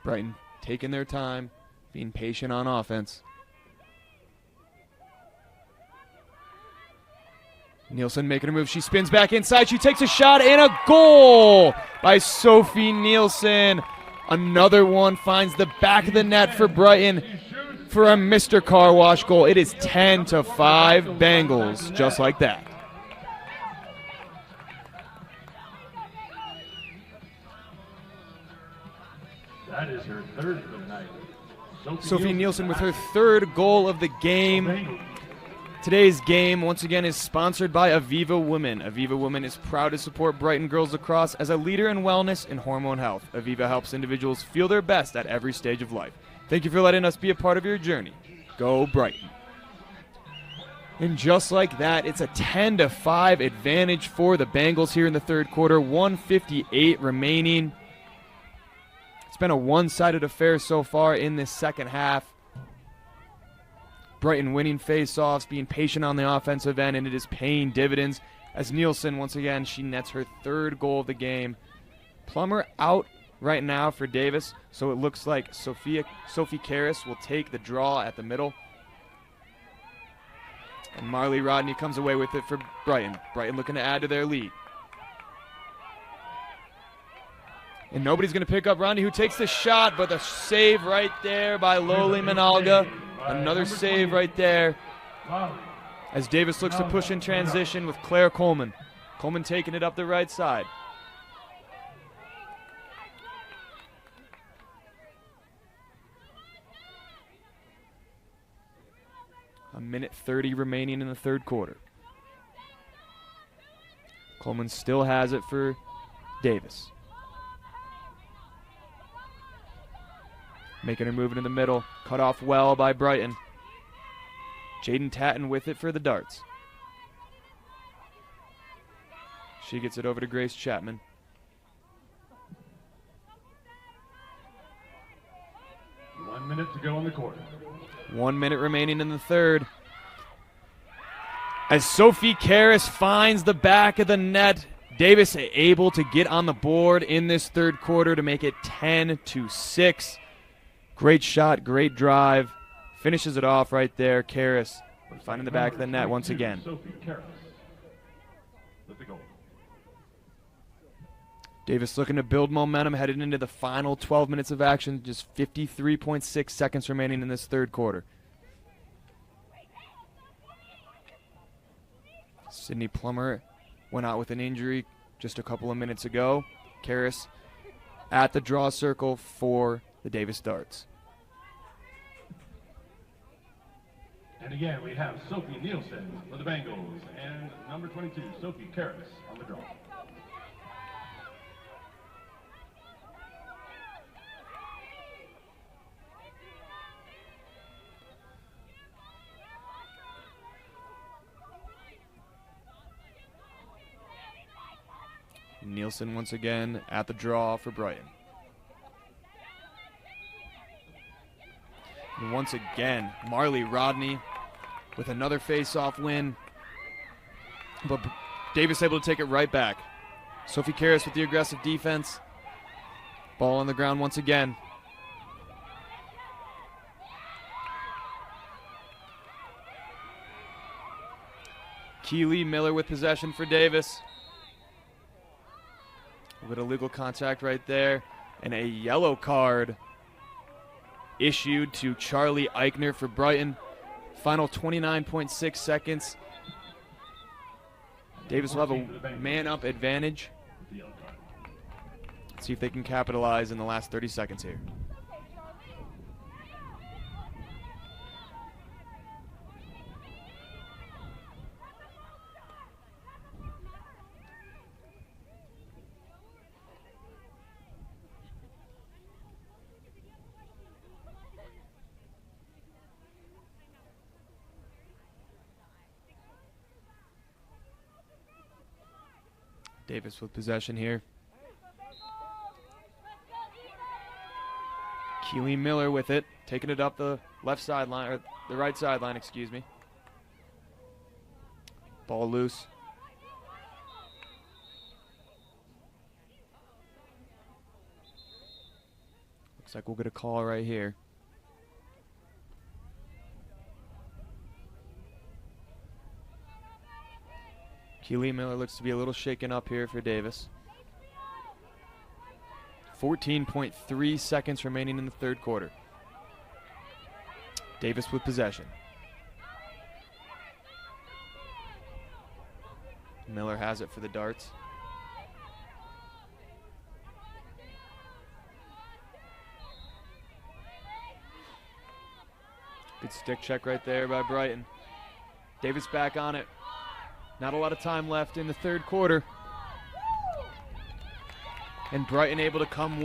Brighton taking their time, being patient on offense. Nielsen making a move. She spins back inside. She takes a shot and a goal by Sophie Nielsen. Another one finds the back of the net for Brighton for a Mr. Car Wash goal. It is 10-5 Bengals, just like that.
That is her third for the night.
Sophie Nielsen with her third goal of the game. Today's game, once again, is sponsored by Aviva Women. Aviva Women is proud to support Brighton Girls Lacrosse as a leader in wellness and hormone health. Aviva helps individuals feel their best at every stage of life. Thank you for letting us be a part of your journey. Go Brighton. And just like that, it's a 10-5 advantage for the Bengals here in the third quarter. 1:58 remaining. It's been a one-sided affair so far in this second half. Brighton winning face-offs, being patient on the offensive end, and it is paying dividends as Nielsen, once again, she nets her third goal of the game. Plummer out right now for Davis, so it looks like Sophie Karras will take the draw at the middle. And Marley Rodney comes away with it for Brighton. Brighton looking to add to their lead. And nobody's going to pick up Rodney, who takes the shot, but the save right there by Loli Manalga. Another save right there as Davis looks to push in transition with Claire Coleman. Coleman taking it up the right side. A minute 30 remaining in the third quarter. Coleman still has it for Davis. Making her move into the middle. Cut off well by Brighton. Jaden Tatton with it for the Darts. She gets it over to Grace Chapman.
One minute to go in the quarter.
1 minute remaining in the third. As Sophie Karras finds the back of the net, Davis able to get on the board in this third quarter to make it 10-6. Great shot, great drive. Finishes it off right there. Karras finding the back of the net once again.
Sophie Karras with the goal.
Davis looking to build momentum headed into the final 12 minutes of action. Just 53.6 seconds remaining in this third quarter. Sydney Plummer went out with an injury just a couple of minutes ago. Karras at the draw circle for the Davis Darts.
And again, we have Sophie Nielsen for the Bengals and number 22, Sophie Karras on the draw.
Nielsen once again at the draw for Brighton. And once again, Marley Rodney with another face-off win. But Davis able to take it right back. Sophie Karras with the aggressive defense. Ball on the ground once again. Keely Miller with possession for Davis. A bit of legal contact right there. And a yellow card issued to Charlie Eichner for Brighton. Final 29.6 seconds. Davis will have a man-up advantage. Let's see if they can capitalize in the last 30 seconds here. Davis with possession here. Keely Miller with it, taking it up the left sideline, or the right sideline, excuse me. Ball loose. Looks like we'll get a call right here. Keely Miller looks to be a little shaken up here for Davis. 14.3 seconds remaining in the third quarter. Davis with possession. Miller has it for the Darts. Good stick check right there by Brighton. Davis back on it. Not a lot of time left in the third quarter. And Brighton able to come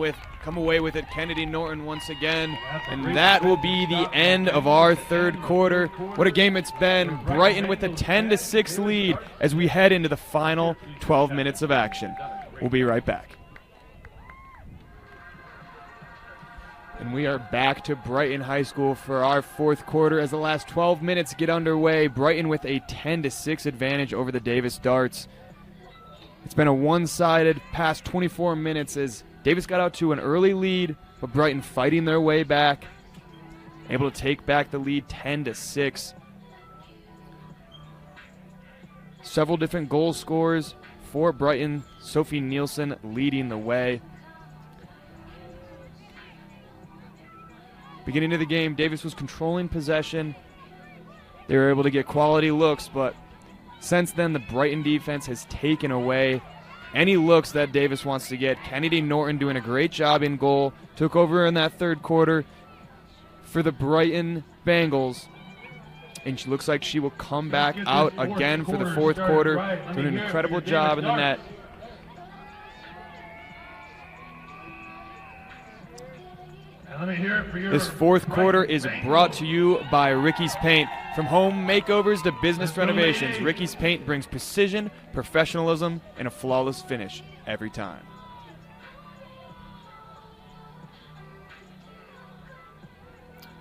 away with it. Kennedy Norton once again. And that will be the end of our third quarter. What a game it's been. Brighton with a 10-6 lead as we head into the final 12 minutes of action. We'll be right back. And we are back to Brighton High School for our fourth quarter as the last 12 minutes get underway. Brighton with a 10-6 advantage over the Davis Darts. It's been a one-sided past 24 minutes as Davis got out to an early lead, but Brighton fighting their way back, able to take back the lead 10-6. Several different goal scorers for Brighton. Sophie Nielsen leading the way. Beginning of the game, Davis was controlling possession. They were able to get quality looks, but since then the Brighton defense has taken away any looks that Davis wants to get. Kennedy Norton doing a great job in goal. Took over in that third quarter for the Brighton Bengals. And she looks like she will come back out again for the fourth quarter. Doing an incredible job in the net. This fourth quarter is brought to you by Ricky's Paint. From home makeovers to business renovations, Ricky's Paint brings precision, professionalism, and a flawless finish every time.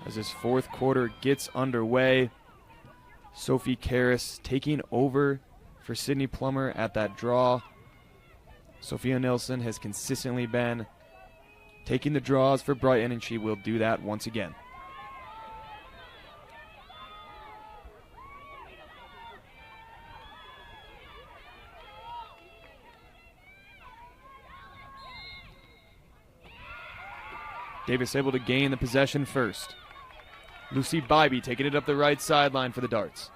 As this fourth quarter gets underway, Sophie Karras taking over for Sydney Plummer at that draw. Sophia Nilsson has consistently been taking the draws for Brighton, and she will do that once again. Davis able to gain the possession first. Lucy Bybee taking it up the right sideline for the Darts.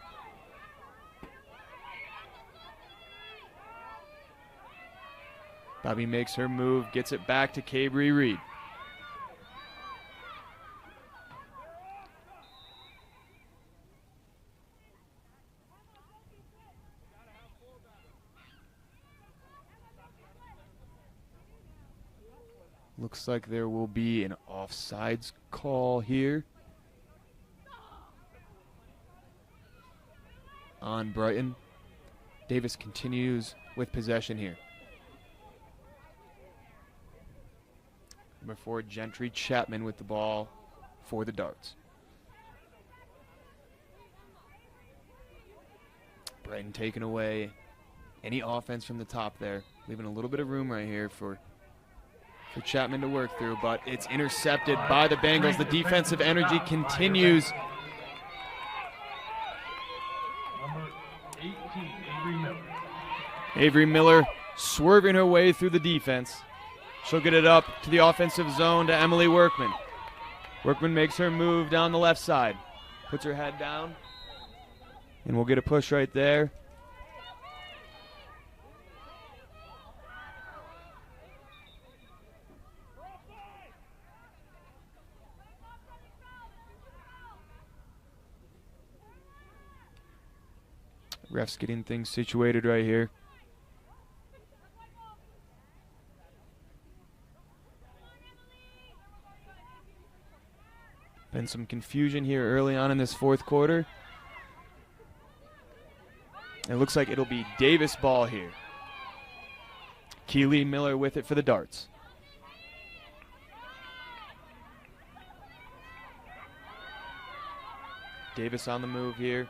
Bobby makes her move, gets it back to Cabri Reed. Looks like there will be an offsides call here on Brighton. Davis continues with possession here. Number 4, Gentry Chapman with the ball for the Darts. Brighton taking away any offense from the top there, leaving a little bit of room right here for Chapman to work through, but it's intercepted by the Bengals. The defensive energy continues.
Number 18, Avery Miller.
Avery Miller swerving her way through the defense. She'll get it up to the offensive zone to Emily Workman. Workman makes her move down the left side. Puts her head down. And we'll get a push right there. Ref's getting things situated right here. Been some confusion here early on in this fourth quarter. It looks like it'll be Davis ball here. Keely Miller with it for the Darts. Davis on the move here.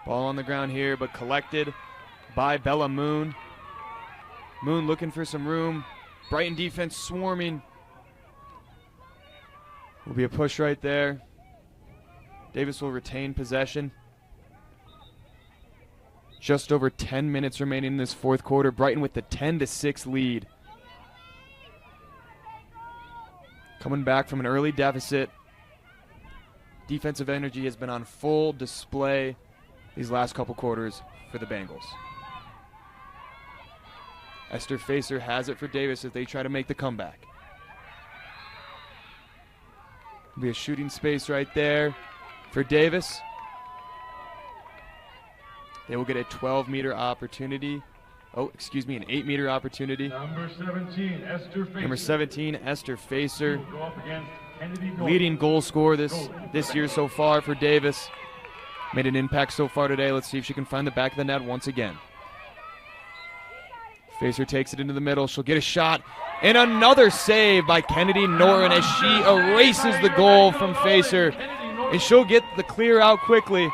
Ball on the ground here, but collected by Bella Moon. Moon looking for some room. Brighton defense swarming. Will be a push right there. Davis will retain possession. Just over 10 minutes remaining in this fourth quarter. Brighton with the 10-6 lead. Coming back from an early deficit. Defensive energy has been on full display these last couple quarters for the Bengals. Esther Facer has it for Davis as they try to make the comeback. Be a shooting space right there for Davis. They will get a 12-meter opportunity. Oh, excuse me, an 8-meter opportunity.
Number 17, Esther Facer.
Number 17, Esther Facer.
Will go up against Kennedy Norton.
Leading goal scorer this year so far for Davis. Made an impact so far today. Let's see if she can find the back of the net once again. Facer takes it into the middle. She'll get a shot. And another save by Kennedy Norton as she erases the goal from Facer. And she'll get the clear out quickly.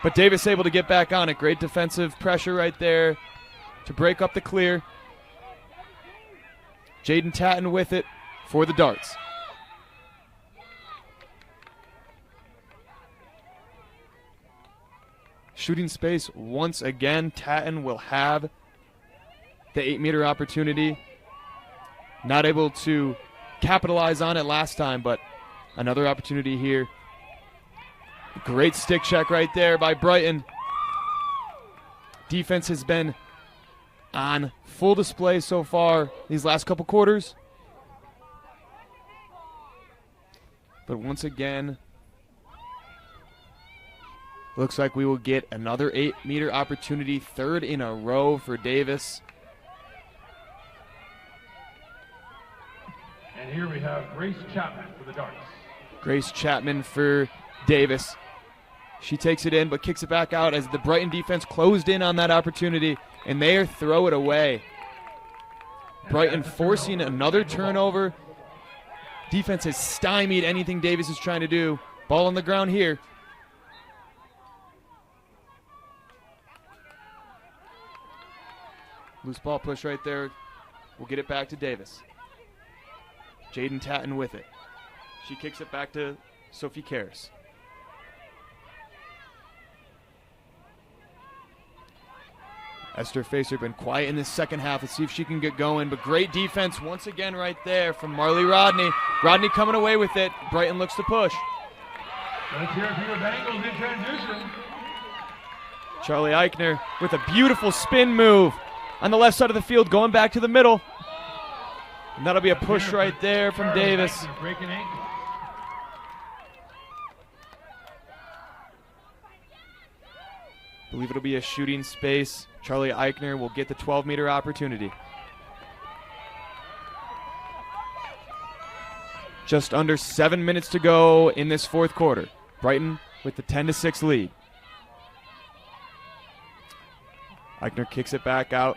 But Davis able to get back on it. Great defensive pressure right there to break up the clear. Jaden Tatton with it for the Darts. Shooting space once again. Tatton will have the 8-meter opportunity. Not able to capitalize on it last time, but another opportunity here. Great stick check right there by Brighton. Defense has been on full display so far these last couple quarters. But once again, looks like we will get another 8-meter opportunity, third in a row for Davis.
And here we have Grace Chapman for the Darts.
Grace Chapman for Davis. She takes it in but kicks it back out as the Brighton defense closed in on that opportunity, and they throw it away. Brighton forcing another turnover. Defense has stymied anything Davis is trying to do. Ball on the ground here. Loose ball push right there. We'll get it back to Davis. Jaden Tatton with it. She kicks it back to Sophie Karras. Esther Facer been quiet in the second half. Let's see if she can get going. But great defense once again right there from Marley Rodney. Rodney coming away with it. Brighton looks to push.
Let's hear it for your Bengals in transition.
Charlie Eichner with a beautiful spin move on the left side of the field, going back to the middle. And that'll be a push right there from Davis.
Breaking ankle.
Believe it'll be a shooting space. Charlie Eichner will get the 12-meter opportunity. Just under 7 minutes to go in this fourth quarter. Brighton with the 10-6 lead. Eichner kicks it back out.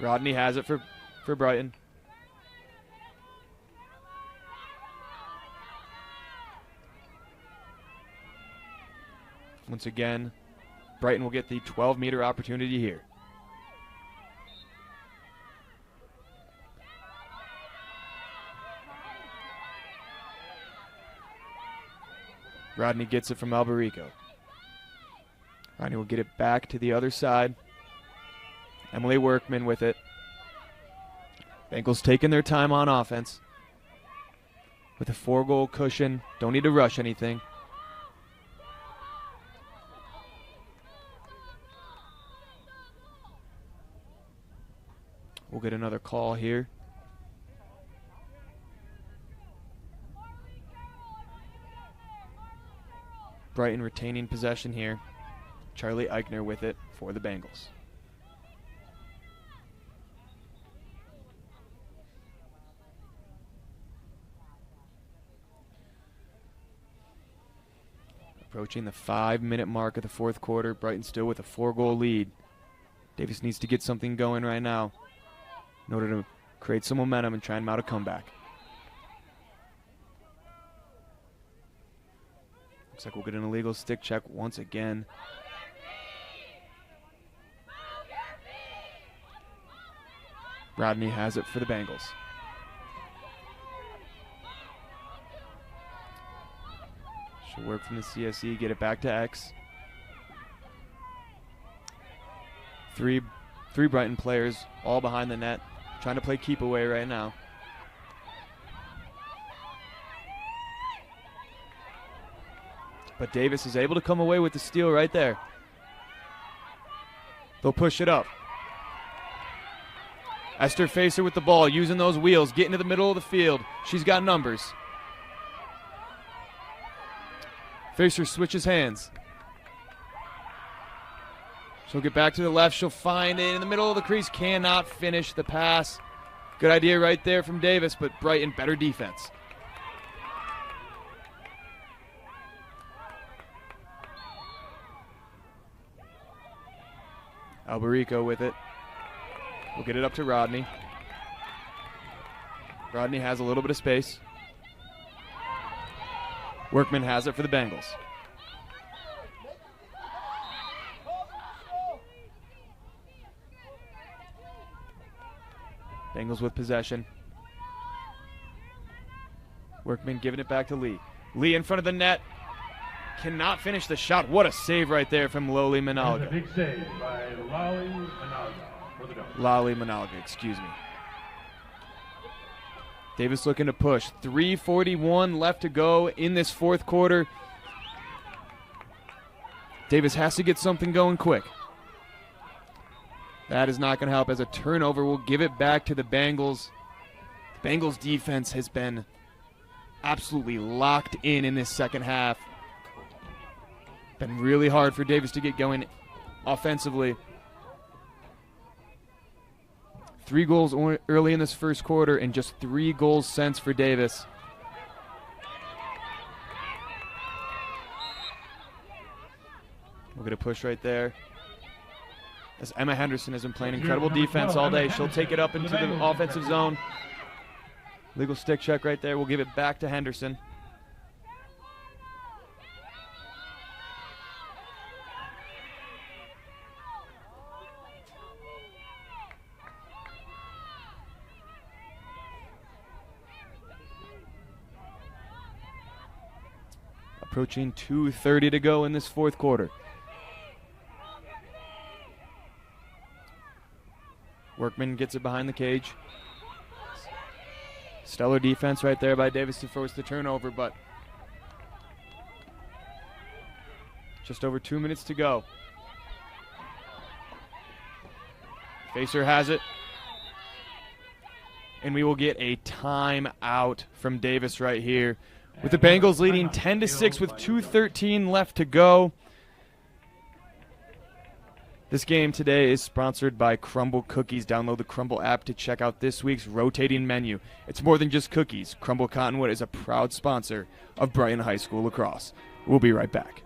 Rodney has it for Brighton. Once again, Brighton will get the 12-meter opportunity here. Rodney gets it from Alberico. Rodney will get it back to the other side. Emily Workman with it. Bengals taking their time on offense. With a 4-goal cushion. Don't need to rush anything. We'll get another call here. Brighton retaining possession here. Charlie Eichner with it for the Bengals. Approaching the 5-minute mark of the fourth quarter. Brighton still with a 4-goal lead. Davis needs to get something going right now in order to create some momentum and try and mount a comeback. Looks like we'll get an illegal stick check once again. Rodney has it for the Bengals. She'll work from the CSE, get it back to X. Three Brighton players all behind the net, trying to play keep away right now. But Davis is able to come away with the steal right there. They'll push it up. Esther Facer with the ball, using those wheels, getting to the middle of the field. She's got numbers. Facer switches hands. She'll get back to the left. She'll find it in the middle of the crease. Cannot finish the pass. Good idea right there from Davis, but Brighton better defense. Alberico with it. We'll get it up to Rodney. Rodney has a little bit of space. Workman has it for the Bengals. Bengals with possession. Workman giving it back to Lee. Lee in front of the net. Cannot finish the shot. What a save right there from Loli
That's a
Manalga.
big save by Lali Manalga for the Dogs.
Loli Manalga, excuse me. Davis looking to push. 3:41 left to go in this fourth quarter. Davis has to get something going quick. That is not going to help as a turnover will give it back to the Bengals. The Bengals defense has been absolutely locked in this second half. Been really hard for Davis to get going offensively. 3 goals early in this first quarter and just 3 goals since for Davis. We're going to push right there. As Emma Henderson has been playing incredible defense all day. She'll take it up into the offensive zone. Legal stick check right there. We'll give it back to Henderson. Approaching 2:30 to go in this fourth quarter. Workman gets it behind the cage. Stellar defense right there by Davis to force the turnover, but just over 2 minutes to go. Facer has it. And we will get a timeout from Davis right here. With the Bengals leading 10-6 with 2:13 left to go. This game today is sponsored by Crumble Cookies. Download the Crumble app to check out this week's rotating menu. It's more than just cookies. Crumble Cottonwood is a proud sponsor of Brighton High School lacrosse. We'll be right back.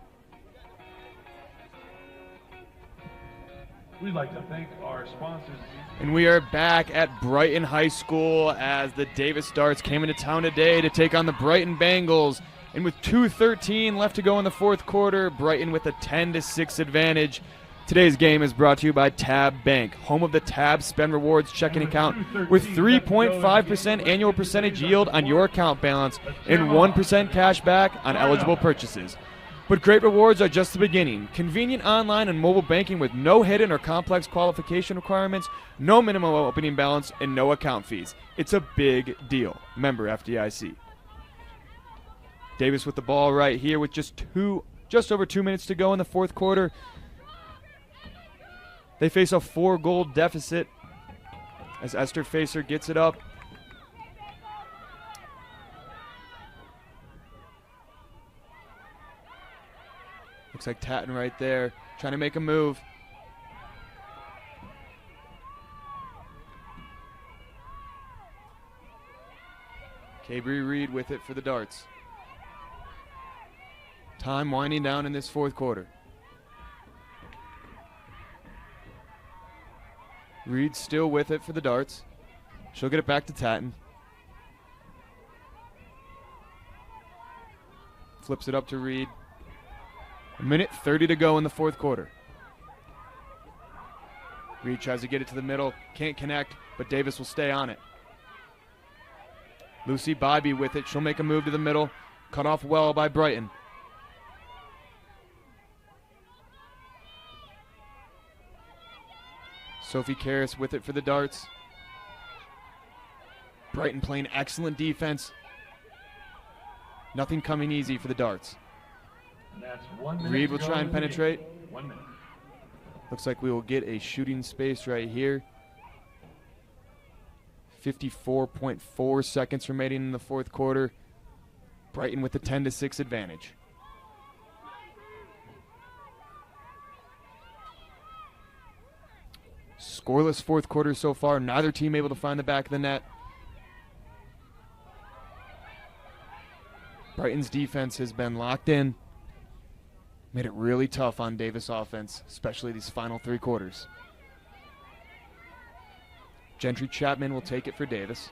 We'd like to thank our sponsors.
And we are back at Brighton High School as the Davis Darts came into town today to take on the Brighton Bengals. And with 2:13 left to go in the fourth quarter, Brighton with a 10-6 advantage. Today's game is brought to you by Tab Bank, home of the Tab Spend Rewards checking account with 3.5% annual percentage yield on your account balance and 1% cash back on eligible purchases. But great rewards are just the beginning. Convenient online and mobile banking with no hidden or complex qualification requirements, no minimum opening balance, and no account fees. It's a big deal. Member FDIC. Davis with the ball right here with just over 2 minutes to go in the fourth quarter. They face a 4-goal deficit as Esther Facer gets it up. Looks like Tatton right there, trying to make a move. Cabry Reed with it for the Darts. Time winding down in this fourth quarter. Reed still with it for the Darts. She'll get it back to Tatton. Flips it up to Reed. 1:30 to go in the fourth quarter. Reed tries to get it to the middle. Can't connect, but Davis will stay on it. Lucy Bybee with it. She'll make a move to the middle. Cut off well by Brighton. Sophie Karras with it for the Darts. Brighton playing excellent defense. Nothing coming easy for the Darts.
That's 1 minute
Reed will
to go
try and
in the game.
penetrate.
1 minute.
Looks like we will get a shooting space right here. 54.4 seconds remaining in the fourth quarter. Brighton with the 10-6 advantage. Scoreless fourth quarter so far. Neither team able to find the back of the net. Brighton's defense has been locked in. Made it really tough on Davis offense, especially these final 3 quarters. Gentry Chapman will take it for Davis.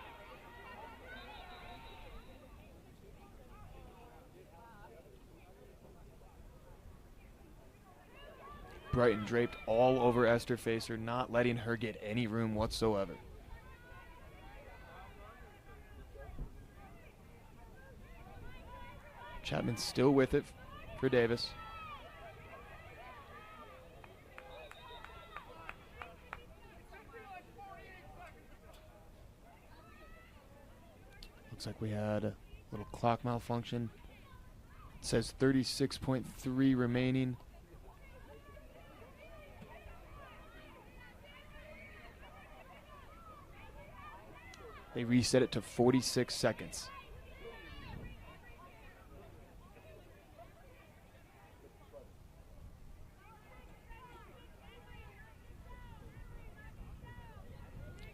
Brighton draped all over Esther Facer, not letting her get any room whatsoever. Chapman still with it for Davis. Looks like we had a little clock malfunction. It says 36.3 remaining. They reset it to 46 seconds.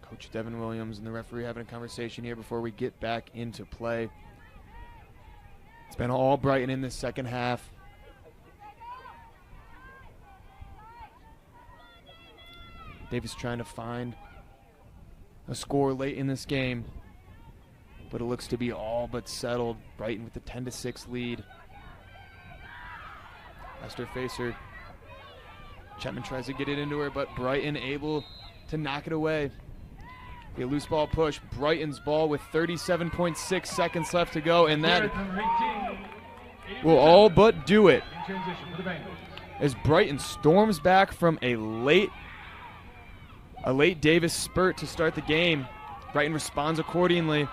Coach Devin Williams and the referee having a conversation here before we get back into play. It's been all Brighton in this second half. Davis trying to find a score late in this game, but it looks to be all but settled. Brighton with the 10-6 lead. Esther Facer. Chapman tries to get it into her, but Brighton able to knock it away. A loose ball push. Brighton's ball with 37.6 seconds left to go, and that will all but do it as Brighton storms back from a late Davis spurt to start the game. Brighton responds accordingly,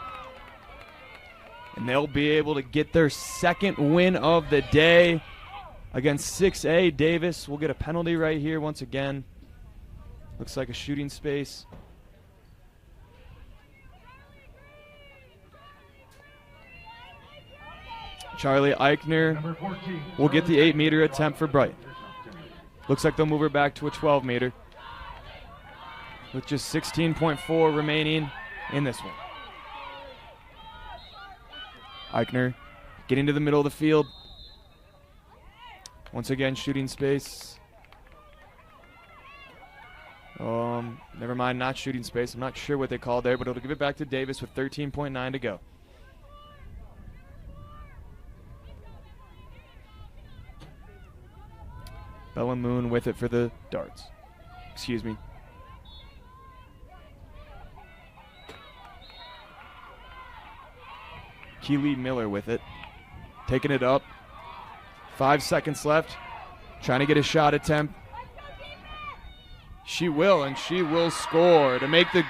and they'll be able to get their second win of the day against 6A. Davis will get a penalty right here once again. Looks like a shooting space. Charlie Eichner will get the 8-meter attempt for Brighton. Looks like they'll move her back to a 12-meter with just 16.4 remaining in this one. Eichner getting to the middle of the field. Once again, shooting space. Never mind, not shooting space. I'm not sure what they called there, but it'll give it back to Davis with 13.9 to go. Bella Moon with it for the Darts. Excuse me. Keely Miller with it. Taking it up. 5 seconds left. Trying to get a shot attempt. She will, and she will score to make it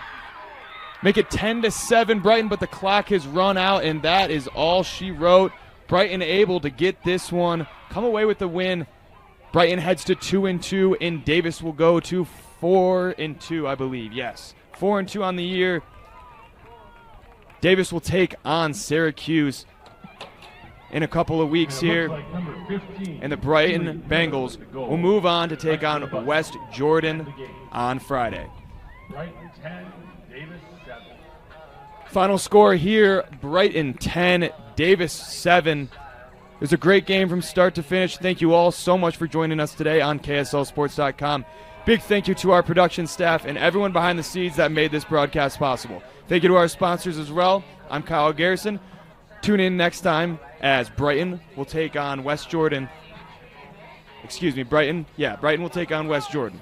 10-7 Brighton, but the clock has run out, and that is all she wrote. Brighton able to get this one, come away with the win. Brighton heads to 2-2, and Davis will go to 4-2, I believe. Yes, 4-2 on the year. Davis will take on Syracuse in a couple of weeks here, and the Brighton Bengals will move on to take on West Jordan on Friday.
Brighton 10, Davis 7.
Final score here, Brighton 10, Davis 7. It was a great game from start to finish. Thank you all so much for joining us today on KSLSports.com. Big thank you to our production staff and everyone behind the scenes that made this broadcast possible. Thank you to our sponsors as well. I'm Kyle Garrison. Tune in next time as Brighton will take on West Jordan. Brighton will take on West Jordan.